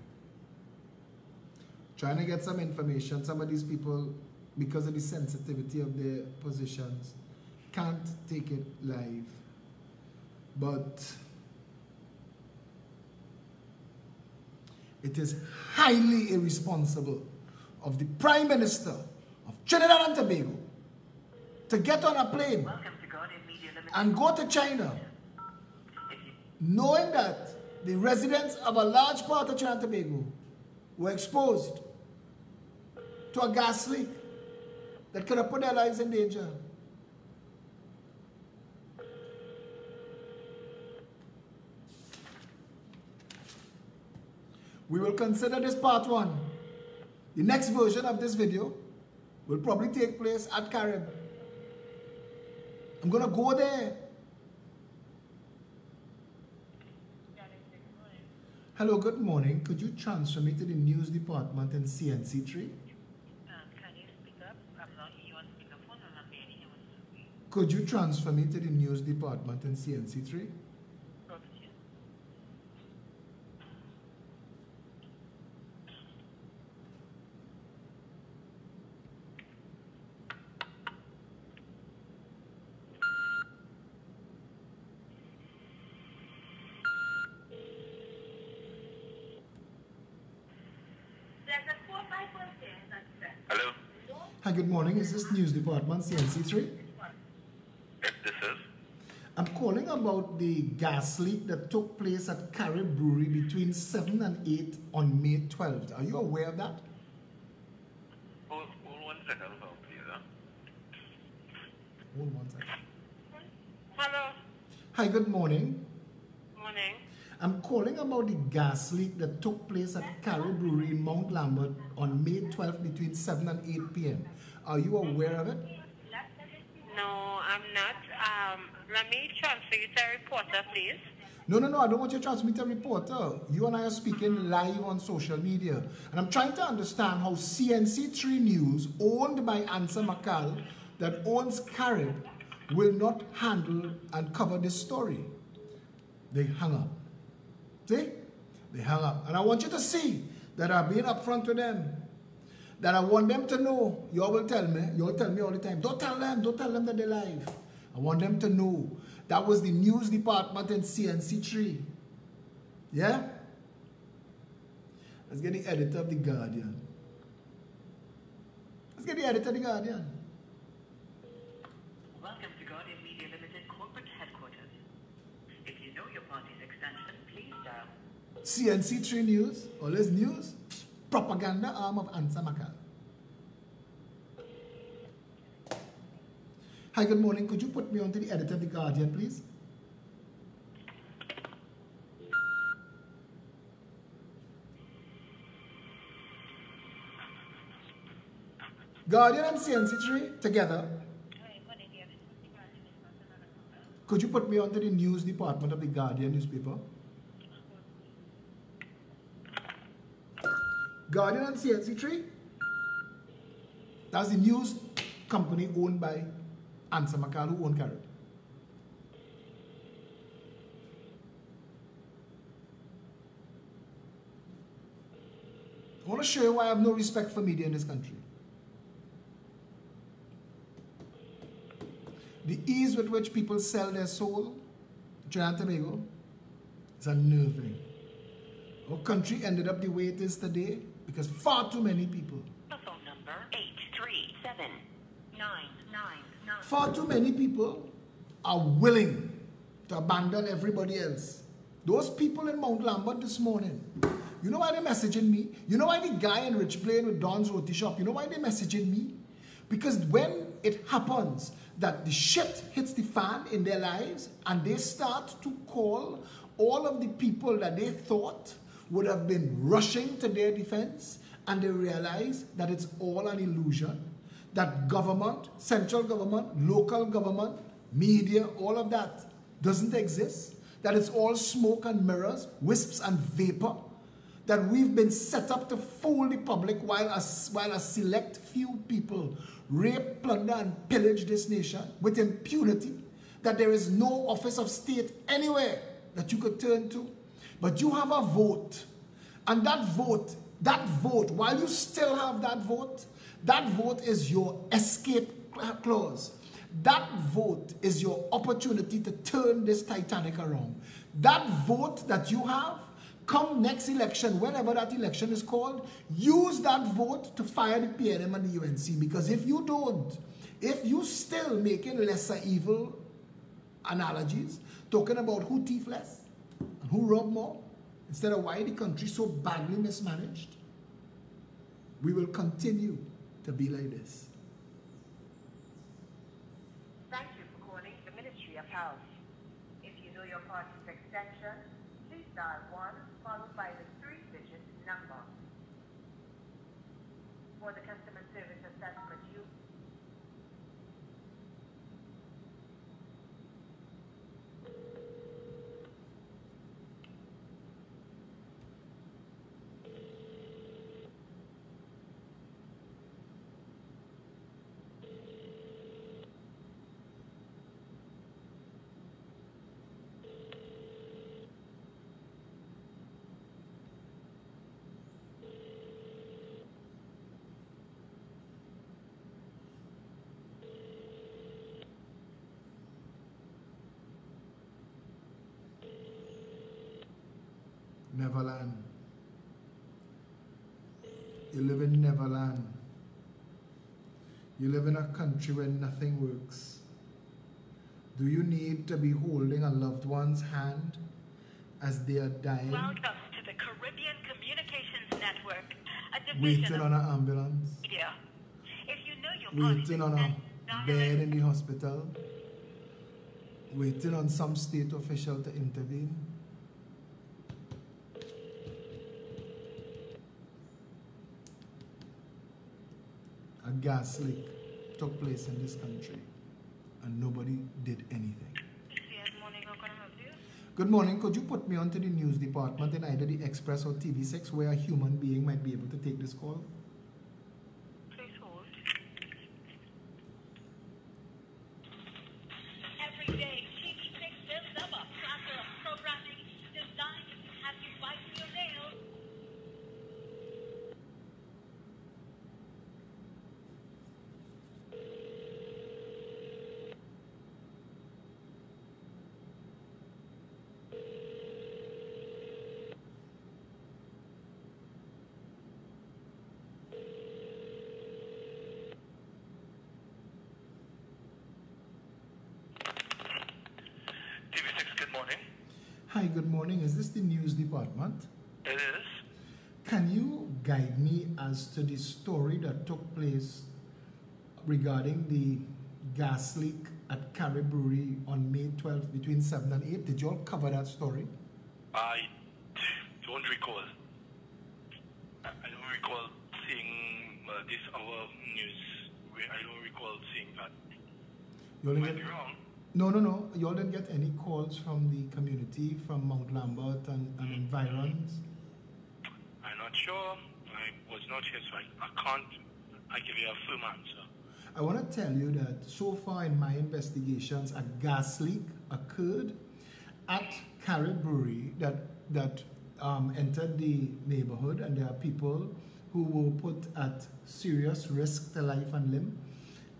Trying to get some information. Some of these people, because of the sensitivity of their positions, can't take it live. But it is highly irresponsible of the Prime Minister of Trinidad and Tobago to get on a plane and go to China, knowing that the residents of a large part of Trinidad and Tobago were exposed to a gas leak that could have put their lives in danger. We will consider this part one. The next version of this video will probably take place at Carib. I'm going to go there. Hello, good morning. Could you transfer me to the news department in CNC3? Can you speak up? I'm not hearing you on speakerphone. I'm not hearing you on screen. Could you transfer me to the news department in CNC3? Hello? Hi, good morning. Is this news department CNC3? Yes, this is. I'm calling about the gas leak that took place at Carib Brewery between 7 and 8 on May 12th. Are you aware of that? Hold 1 second, please. Hold 1 second. Hello. Hi, good morning. Morning. I'm calling about the gas leak that took place at Carib Brewery in Mount Lambert on May 12th between 7 and 8 p.m. Are you aware of it? No, I'm not. Let me transfer you to a reporter, please. No, I don't want you to transfer me to a reporter. You and I are speaking live on social media. And I'm trying to understand how CNC3 News, owned by Ansa McCall, that owns Carib, will not handle and cover this story. They hung up. See? They hung up. And I want you to see that I've been upfront with them. That I want them to know. You all will tell me. You all tell me all the time. Don't tell them that they're live. I want them to know. That was the news department in CNC3. Yeah? Let's get the editor of The Guardian. Let's get the editor of The Guardian. Welcome to Guardian Media Limited corporate headquarters. If you know your party's extension, please dial CNC3 News, always news, propaganda arm of Ansa McCall. Hi, good morning. Could you put me on to the editor of The Guardian, please? Guardian and CNC3 together. Could you put me on to the news department of The Guardian newspaper? Guardian and CNC3. That's the news company owned by answer my call, who won't carry it. I want to show you why I have no respect for media in this country. The ease with which people sell their soul, Trinidad and Tobago, is unnerving. Our country ended up the way it is today because far too many people, Phone number 8379999. far too many people are willing to abandon everybody else. Those people in Mount Lambert this morning, you know why they're messaging me? You know why the guy in Rich Plain with Don's Roti Shop, you know why they're messaging me? Because when it happens that the shit hits the fan in their lives and they start to call all of the people that they thought would have been rushing to their defense, and they realize that it's all an illusion, that government, central government, local government, media, all of that doesn't exist, that it's all smoke and mirrors, wisps and vapor, that we've been set up to fool the public while a select few people rape, plunder, and pillage this nation with impunity, that there is no office of state anywhere that you could turn to. But you have a vote, and that vote, while you still have that vote is your escape clause. That vote is your opportunity to turn this Titanic around. That vote that you have, come next election, whenever that election is called, use that vote to fire the PNM and the UNC. Because if you don't, if you still making lesser evil analogies, talking about who thief less and who rob more, instead of why the country so badly mismanaged, we will continue to be like this. Thank you for calling the Ministry of Health. If you know your party's extension, please dial 1 followed by the 3-digit number. For the customer service assessment, you Neverland. You live in Neverland. You live in a country where nothing works. Do you need to be holding a loved one's hand as they are dying? Welcome to the Caribbean Communications Network, a Waiting division on of an ambulance. media. If you know your Waiting on a bed in the hospital. Waiting on some state official to intervene. A gas leak took place in this country and nobody did anything. Good morning. Could you put me onto the news department in either the Express or TV6 where a human being might be able to take this call? Please hold. Every day, TV6 builds up a platter of programming designed to have you biting your nails. TV6, good morning. Hi, good morning. Is this the news department? It is. Can you guide me as to the story that took place regarding the gas leak at Carrie Brewery on May 12th between 7 and 8? Did you all cover that story? I don't recall. I don't recall seeing this our news. I don't recall seeing that. You all Might didn't be get, wrong. no. You all didn't get any calls from the community, from Mount Lambert and environs? I'm not sure. I was not here, so I can't give you a firm answer. I want to tell you that so far in my investigations, a gas leak occurred at Carib Brewery that entered the neighborhood, and there are people who were put at serious risk to life and limb.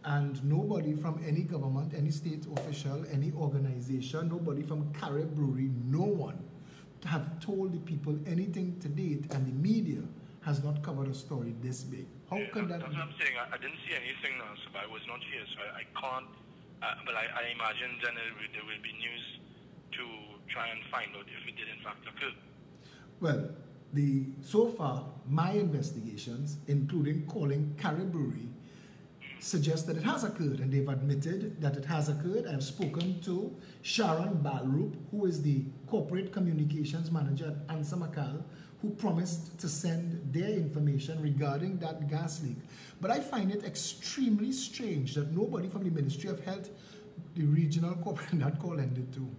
And nobody from any government, any state official, any organization, nobody from Carib Brewery, no one have told the people anything to date, and the media has not covered a story this big. How could that That's be? what I'm saying. I didn't see anything now, so I was not here, so I can't. But I imagine then there will be news to try and find out if it did in fact occur. Well, so far, my investigations, including calling Carib Brewery, suggest that it has occurred, and they've admitted that it has occurred. I've spoken to Sharon Balrup, who is the corporate communications manager at Ansa Makal, who promised to send their information regarding that gas leak. But I find it extremely strange that nobody from the Ministry of Health, the regional corporate, that call ended too.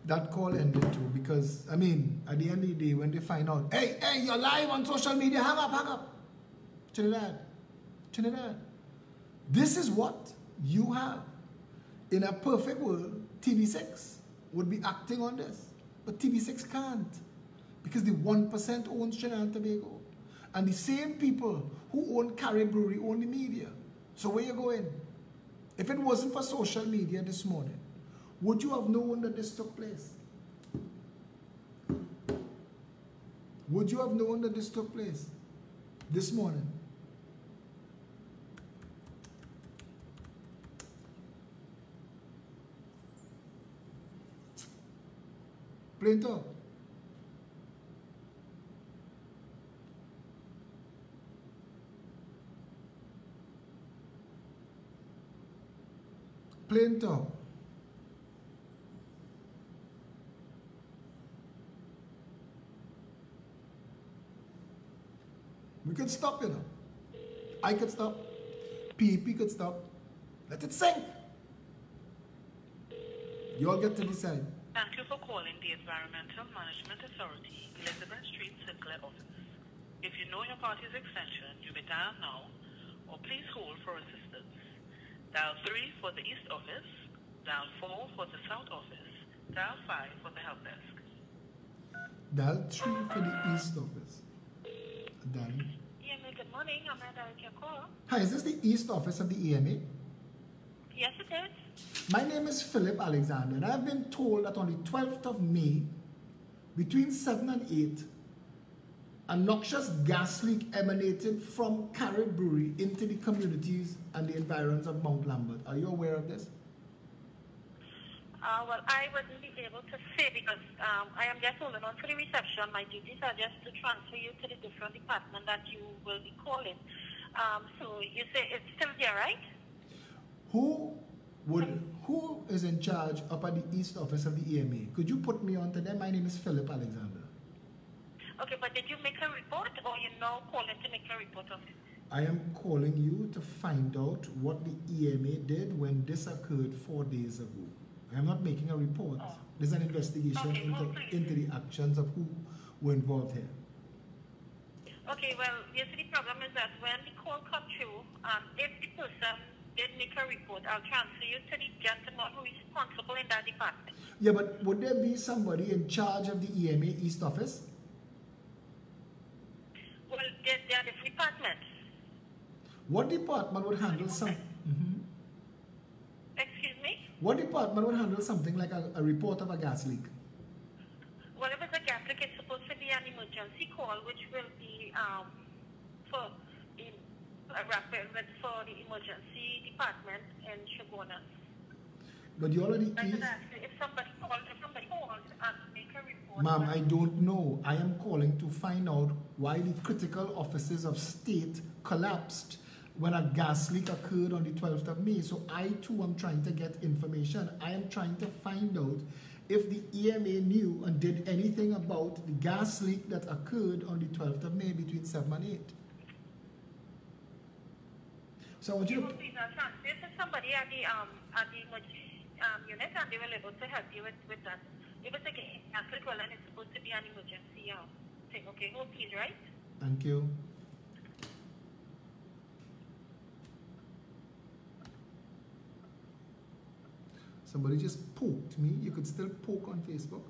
That call ended too, because, I mean, at the end of the day, when they find out, hey, you're live on social media, hang up. Trinidad. This is what you have. In a perfect world, TV6 would be acting on this. But TV6 can't, because the 1% owns Trinidad and Tobago. And the same people who own Carib Brewery own the media. So where you going? If it wasn't for social media this morning, would you have known that this took place? Would you have known that this took place this morning? Plain talk. Plain talk. We could stop, you know. I could stop. PEP could stop. Let it sink. You all get to decide. Thank you for calling the Environmental Management Authority, Elizabeth Street Circular Office. If you know your party's extension, you may dial now, or please hold for assistance. Dial 3 for the East Office, dial 4 for the South Office, dial 5 for the Help Desk. Dial 3 for the East Office. Then. EMA, good morning. I'm going to direct your call. Hi, is this the East Office of the EMA? Yes, it is. My name is Philip Alexander, and I've been told that on the 12th of May, between 7 and 8, a noxious gas leak emanated from Carib Brewery into the communities and the environs of Mount Lambert. Are you aware of this? Well, I wouldn't be able to say because I am just holding on to the reception. My duties are just to transfer you to the different department that you will be calling. So you say it's still there, right? Who is in charge up at the East Office of the EMA? Could you put me on to them? My name is Philip Alexander. Okay, but did you make a report or you now calling to make a report of it? I am calling you to find out what the EMA did when this occurred 4 days ago. I am not making a report. Oh. There's an investigation into the actions of who were involved here. Okay, well, you see, the problem is that when the call comes through, if the person did make a report, I'll transfer you to the gentleman who is responsible in that department. Yeah, but would there be somebody in charge of the EMA East Office? Well, there are different departments. What department would handle some? Excuse me? What department would handle something like a report of a gas leak? Well, if it's a gas leak, it's supposed to be an emergency call, which will be for the emergency department in Shogunas. But you already If somebody called and make a report. Ma'am, I don't know. I am calling to find out why the critical offices of state collapsed when a gas leak occurred on the 12th of May. So I too am trying to get information. I am trying to find out if the EMA knew and did anything about the gas leak that occurred on the 12th of May between 7 and 8. So I want you to... This is somebody at the emergency unit, and they will able to help you with that. If it's a gas leak, well, then it's supposed to be an emergency thing. Okay, hold please, right? Thank you. Somebody just poked me. You could still poke on Facebook.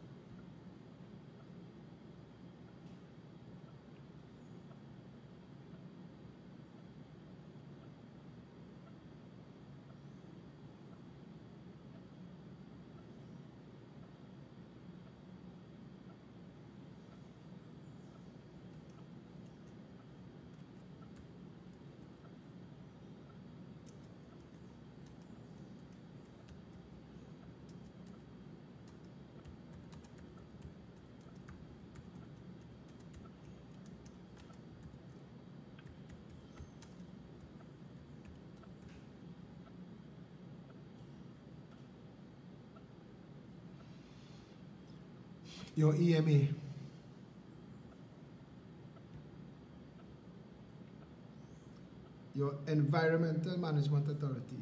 Your EMA. Your Environmental Management Authority.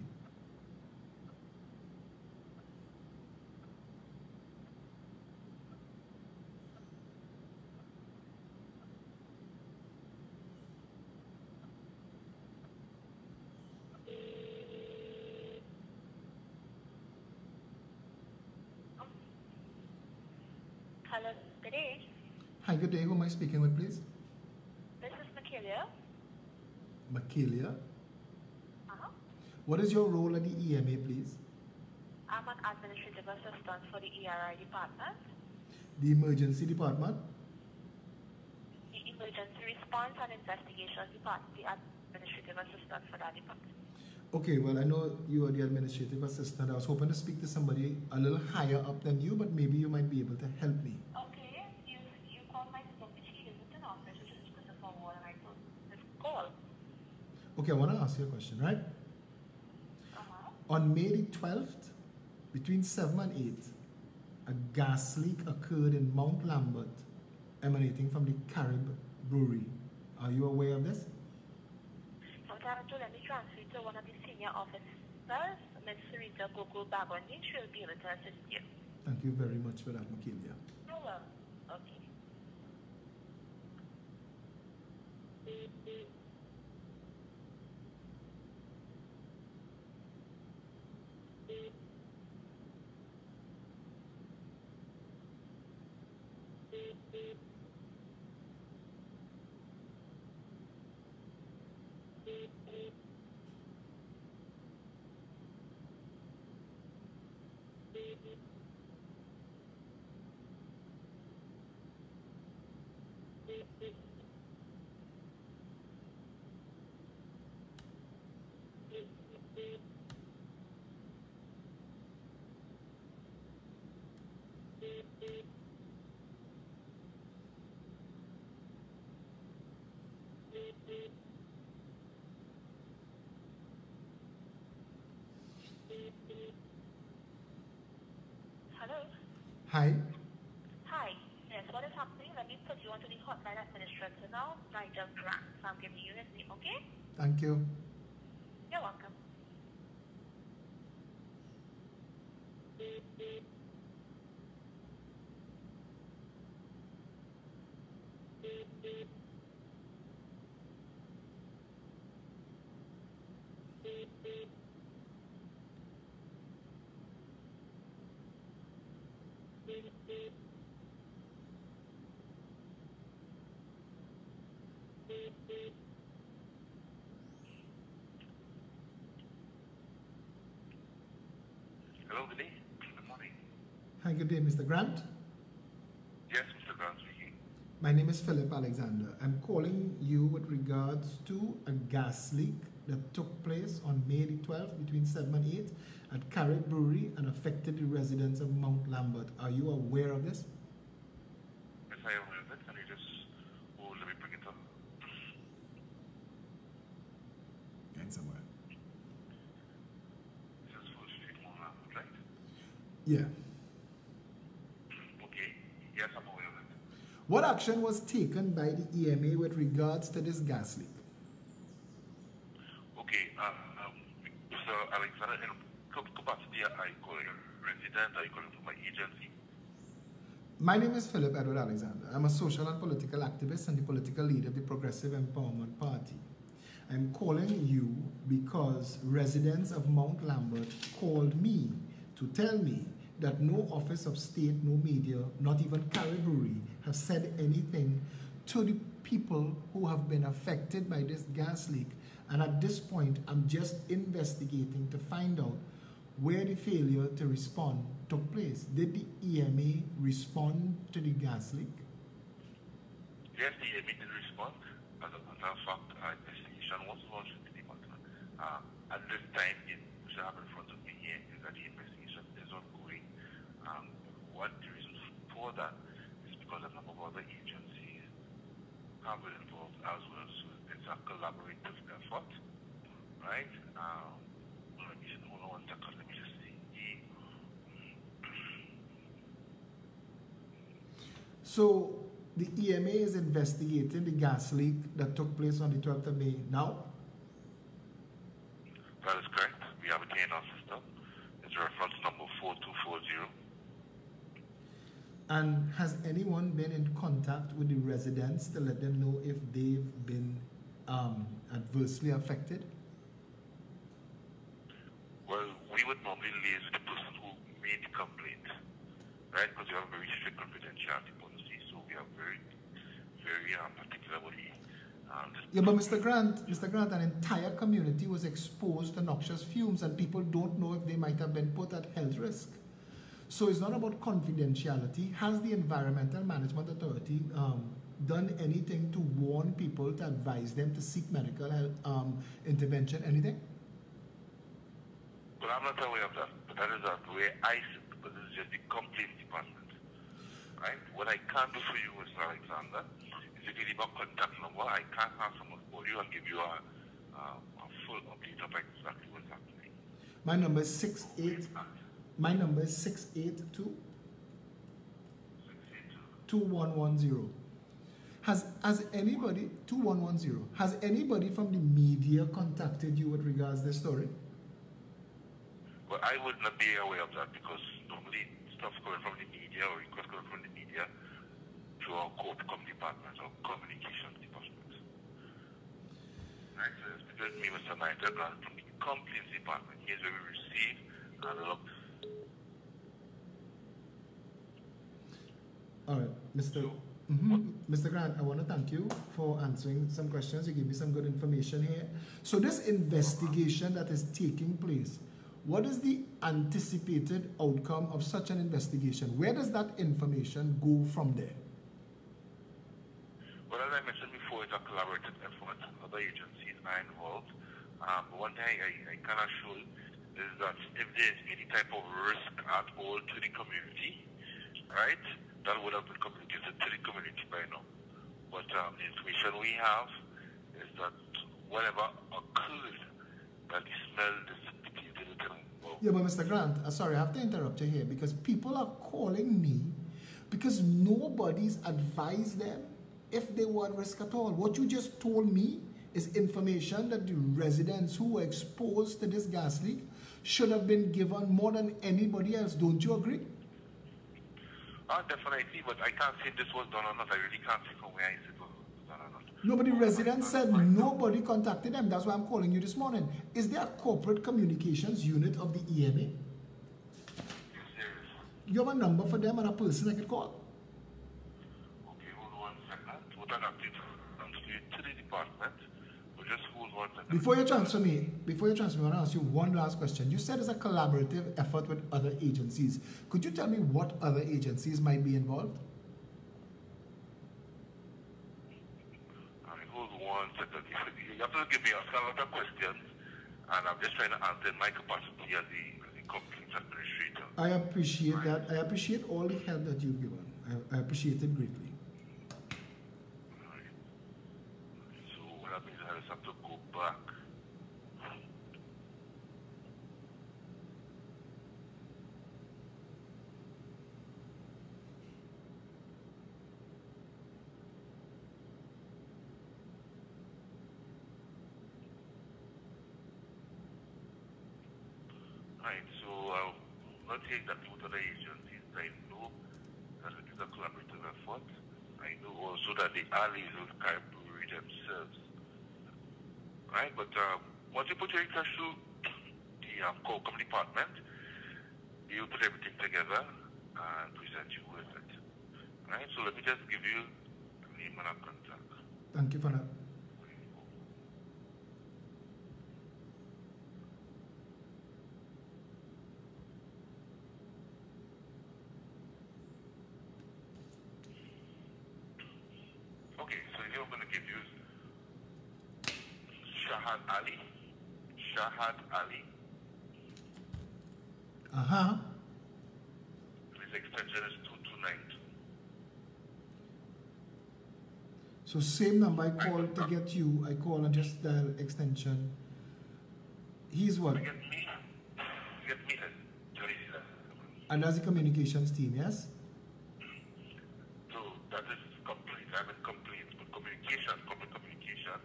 Hello, good day. Hi, good day. Who am I speaking with, please? This is Makilia. Makilia. Uh-huh. What is your role at the EMA, please? I'm an administrative assistant for the ERI department. The Emergency Department? The Emergency Response and Investigation Department, the administrative assistant for that department. Okay, well, I know you are the administrative assistant. I was hoping to speak to somebody a little higher up than you, but maybe you might be able to help me. Okay, you called my phone, which he isn't in office, which is because of a wall, and I told this call. Okay, I want to ask you a question, right? On May the 12th, between 7 and 8, a gas leak occurred in Mount Lambert, emanating from the Carib Brewery. Are you aware of this? Let me transfer to one of the senior officers, Ms. Sarita Gogo Bagondi. She'll be able to assist you. Thank you very much for that, Makilia. Oh, well, okay. Hello? Hi. Hi. Yes, what is happening? Let me put you onto the hotline administrator now, Nigel Grant. So I'm giving you his name, okay? Thank you. You're welcome. Hello, good day. Good morning. Hi, good day, Mr. Grant. Yes, Mr. Grant speaking. My name is Philip Alexander. I'm calling you with regards to a gas leak that took place on May the 12th between 7 and 8 at Carib Brewery and affected the residents of Mount Lambert. Are you aware of this? Yes, I am aware of it. Can you just, let me bring it up. Going somewhere. This is Full Street, Mount Lambert, right? Yeah. Okay. Yes, I'm aware of it. What action was taken by the EMA with regards to this gas leak? Okay, Mr. Alexander, in capacity, I call a resident, I call from my agency. My name is Philip Edward Alexander. I'm a social and political activist and the political leader of the Progressive Empowerment Party. I'm calling you because residents of Mount Lambert called me to tell me that no office of state, no media, not even Caribbery have said anything to the people who have been affected by this gas leak. And at this point, I'm just investigating to find out where the failure to respond took place. Did the EMA respond to the gas leak? Yes, the EMA did respond. As a matter of fact, an investigation was launched in the department. At this time, which I have in front of me here, is that the investigation is ongoing. What the reason for that is because a number of other agencies have been involved as well. So it's a collaborative effort, right? Hold on one second, let me just see. So the EMA is investigating the gas leak that took place on the 12th of May now? That is correct. We have it here in our system. It's reference number 4240. And has anyone been in contact with the residents to let them know if they've been adversely affected? Well, we would normally liaise with the person who made the complaint, right? Because we have a very strict confidentiality policy, so we are very, very particular about the. Yeah, but Mr. Grant, an entire community was exposed to noxious fumes, and people don't know if they might have been put at health risk. So it's not about confidentiality. Has the Environmental Management Authority done anything to warn people, to advise them to seek medical help, intervention, anything? Well, I'm not aware of that, but that is not where I sit, because it's just the complaint department, right? What I can do for you, Mr. Alexander, is if you leave a contact number, I can have someone call you and give you a full update of exactly what's happening. My number is 682 2110. Has anybody 2110? Has anybody from the media contacted you with regards to this story? Well, I would not be aware of that because normally stuff coming from the media or requests coming from the media to our COPCOM department or communications department. Right? So it's because me, Mr. Nigel Grant, from the complaints department. Here's where we receive and look. All right, Mr. Grant, I want to thank you for answering some questions. You gave me some good information here. So this investigation that is taking place, what is the anticipated outcome of such an investigation? Where does that information go from there? Well, as I mentioned before, it's a collaborative effort. Other agencies are involved. One thing I can assure is that if there's any type of risk at all to the community, right, that would have been communicated to the community by now. But the information we have is that whatever occurred, that the smell dissipated within. Yeah, but Mr. Grant, sorry, I have to interrupt you here because people are calling me because nobody's advised them if they were at risk at all. What you just told me is information that the residents who were exposed to this gas leak should have been given more than anybody else. Don't you agree? Definitely, but I can't say if this was done or not. I really can't say from where I sit was done or not. Nobody, residents said nobody contacted them. That's why I'm calling you this morning. Is there a corporate communications unit of the EMA? Yes, there is. You have a number for them and a person I could call? Okay, hold on 1 second. What I have to to the department. But just hold 1 second. Before you transfer me, I want to ask you one last question. You said it's a collaborative effort with other agencies. Could you tell me what other agencies might be involved? Hold 1 second. You have to give me a lot of questions, and I'm just trying to answer in my capacity as the complaints administrator. I appreciate that. I appreciate all the help that you've given. I appreciate it greatly. So what that means is I just have to go back. Right, so not exactly what other agencies. I know that it is a collaborative effort. I know also that the allies will Caribbery themselves. Right, but once you put your request to the COPCOM department, he will put everything together and present you with it. Right? So let me just give you a name and a contact. Thank you for that. Okay, so here I'm going to give you Shahad Ali. Shahad Ali. His extension is 2292. So same number I call to get you, I call and just dial extension. He's what? Get me as Teresa. And that's the communications team, yes? So that is complete. I'm in complete. But communication, corporate communication,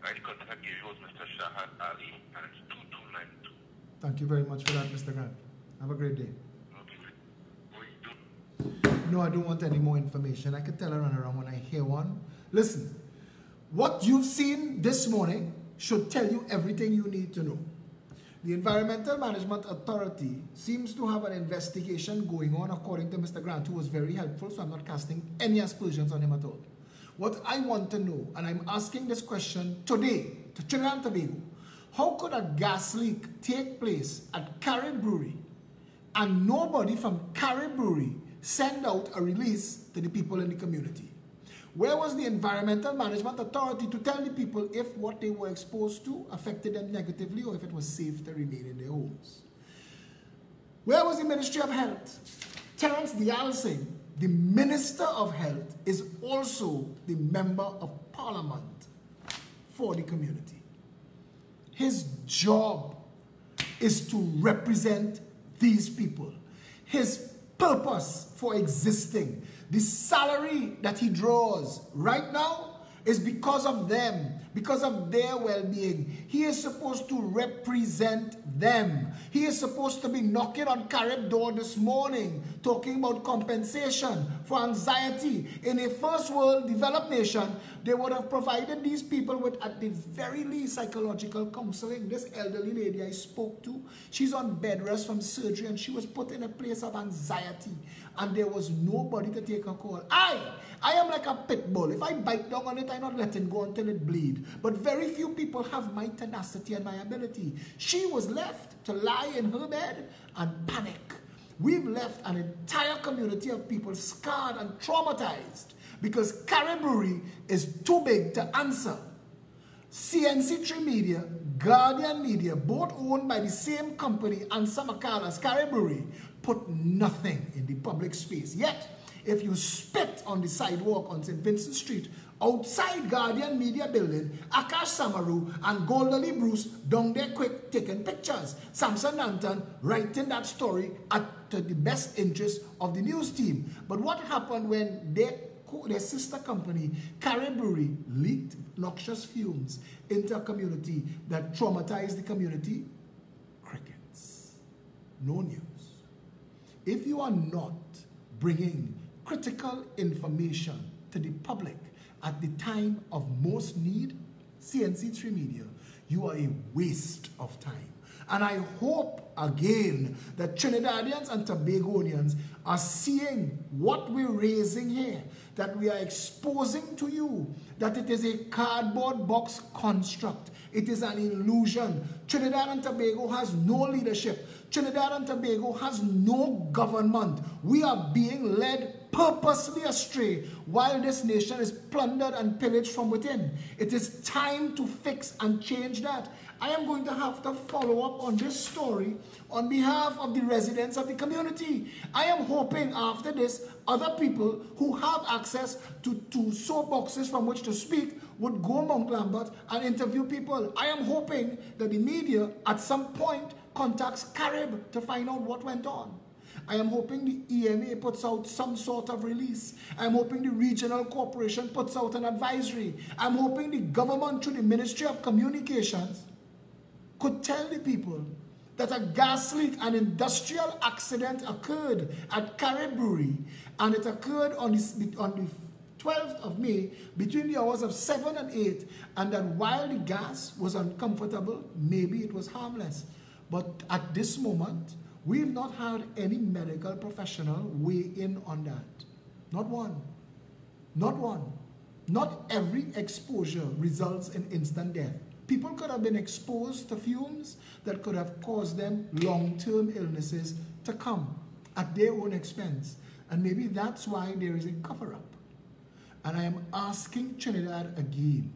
right? The contact I gave you was Mr. Shahad Ali, and it's 2292. Thank you very much for that, Mr. Grant. Have a great day. No, I don't want any more information. I could tell her around when I hear one. Listen, what you've seen this morning should tell you everything you need to know. The Environmental Management Authority seems to have an investigation going on, according to Mr. Grant, who was very helpful, so I'm not casting any aspersions on him at all. What I want to know, and I'm asking this question today to Trinidad and Tobago, how could a gas leak take place at Carib Brewery and nobody from Carib Brewery send out a release to the people in the community? Where was the Environmental Management Authority to tell the people if what they were exposed to affected them negatively or if it was safe to remain in their homes? Where was the Ministry of Health? Terence Dial Singh, the Minister of Health, is also the Member of Parliament for the community. His job is to represent these people. His purpose for existing, the salary that he draws right now is because of them, because of their well-being. He is supposed to represent them. He is supposed to be knocking on Carib door this morning, talking about compensation for anxiety. In a first world developed nation, they would have provided these people with, at the very least, psychological counseling. This elderly lady I spoke to, she's on bed rest from surgery and she was put in a place of anxiety and there was nobody to take a call. I am like a pit bull. If I bite down on it, I'm not letting go until it bleeds. But very few people have my tenacity and my ability. She was left to lie in her bed and panic. We've left an entire community of people scarred and traumatized because Carib Brewery is too big to answer. CNC3 Media, Guardian Media, both owned by the same company, Ansa McCall as Carib Brewery, put nothing in the public space. Yet, if you spit on the sidewalk on St. Vincent Street, outside Guardian Media building, Akash Samaru and Goldali Bruce down there quick taking pictures. Samson Nanton writing that story to the best interest of the news team. But what happened when their sister company, Carib Brewery, leaked noxious fumes into a community that traumatized the community? Crickets. No news. If you are not bringing critical information to the public at the time of most need, CNC3 Media, you are a waste of time. And I hope again that Trinidadians and Tobagonians are seeing what we're raising here, that we are exposing to you that it is a cardboard box construct. It is an illusion. Trinidad and Tobago has no leadership. Trinidad and Tobago has no government. We are being led purposely astray while this nation is plundered and pillaged from within. It is time to fix and change that. I am going to have to follow up on this story on behalf of the residents of the community. I am hoping after this, other people who have access to soapboxes from which to speak would go Mount Lambert and interview people. I am hoping that the media at some point contacts Carib to find out what went on. I am hoping the EMA puts out some sort of release. I'm hoping the regional corporation puts out an advisory. I'm hoping the government through the Ministry of Communications could tell the people that a gas leak, an industrial accident occurred at Carib Brewery, and it occurred on the 12th of May between the hours of 7 and 8, and that while the gas was uncomfortable, maybe it was harmless. But at this moment, We've not had any medical professional weigh in on that. Not one. Not one. Not every exposure results in instant death. People could have been exposed to fumes that could have caused them long-term illnesses to come at their own expense. And maybe that's why there is a cover-up. And I am asking Trinidad again,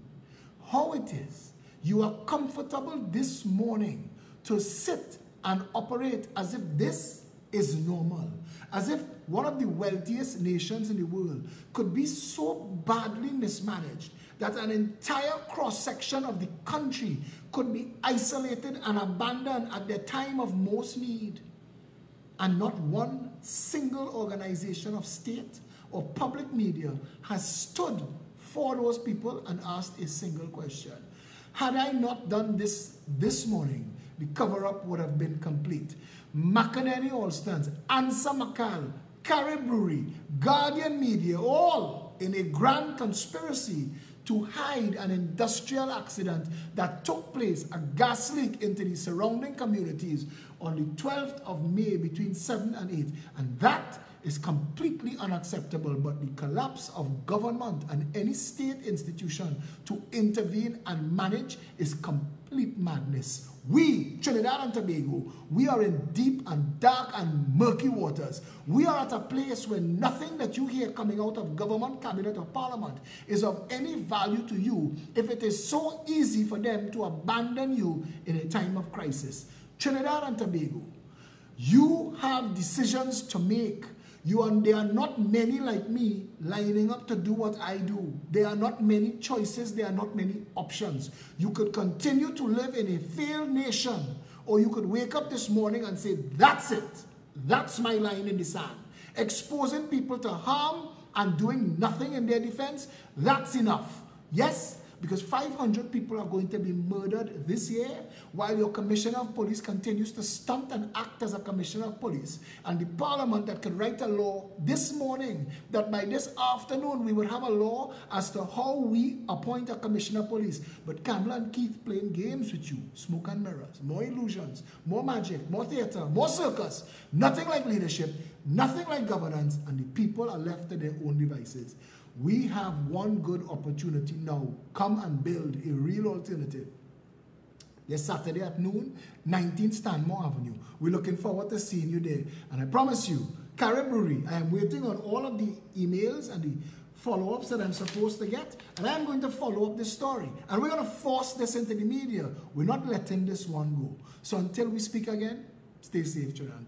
how it is you are comfortable this morning to sit and operate as if this is normal, as if one of the wealthiest nations in the world could be so badly mismanaged that an entire cross-section of the country could be isolated and abandoned at their time of most need. And not one single organization of state or public media has stood for those people and asked a single question. Had I not done this morning, the cover-up would have been complete. McInerney Alston, Ansa McCall, Carrie Brewery, Guardian Media, all in a grand conspiracy to hide an industrial accident that took place, a gas leak into the surrounding communities on the 12th of May between 7 and 8. And that is completely unacceptable. But the collapse of government and any state institution to intervene and manage is complete madness. We, Trinidad and Tobago, we are in deep and dark and murky waters. We are at a place where nothing that you hear coming out of government, cabinet, or parliament is of any value to you if it is so easy for them to abandon you in a time of crisis. Trinidad and Tobago, you have decisions to make. There are not many like me lining up to do what I do. There are not many choices. There are not many options. You could continue to live in a failed nation, or you could wake up this morning and say, that's it. That's my line in the sand. Exposing people to harm and doing nothing in their defense, that's enough. Yes, because 500 people are going to be murdered this year while your commissioner of police continues to stunt and act as a commissioner of police. And the parliament that could write a law this morning that by this afternoon we would have a law as to how we appoint a commissioner of police. But Kamala and Keith playing games with you. Smoke and mirrors, more illusions, more magic, more theater, more circus. Nothing like leadership, nothing like governance, and the people are left to their own devices. We have one good opportunity now. Come and build a real alternative. This Saturday at noon, 19 Stanmore Avenue. We're looking forward to seeing you there. And I promise you, Carrie Brewery, I am waiting on all of the emails and the follow-ups that I'm supposed to get. And I'm going to follow up this story. And we're going to force this into the media. We're not letting this one go. So until we speak again, stay safe, Trinidad.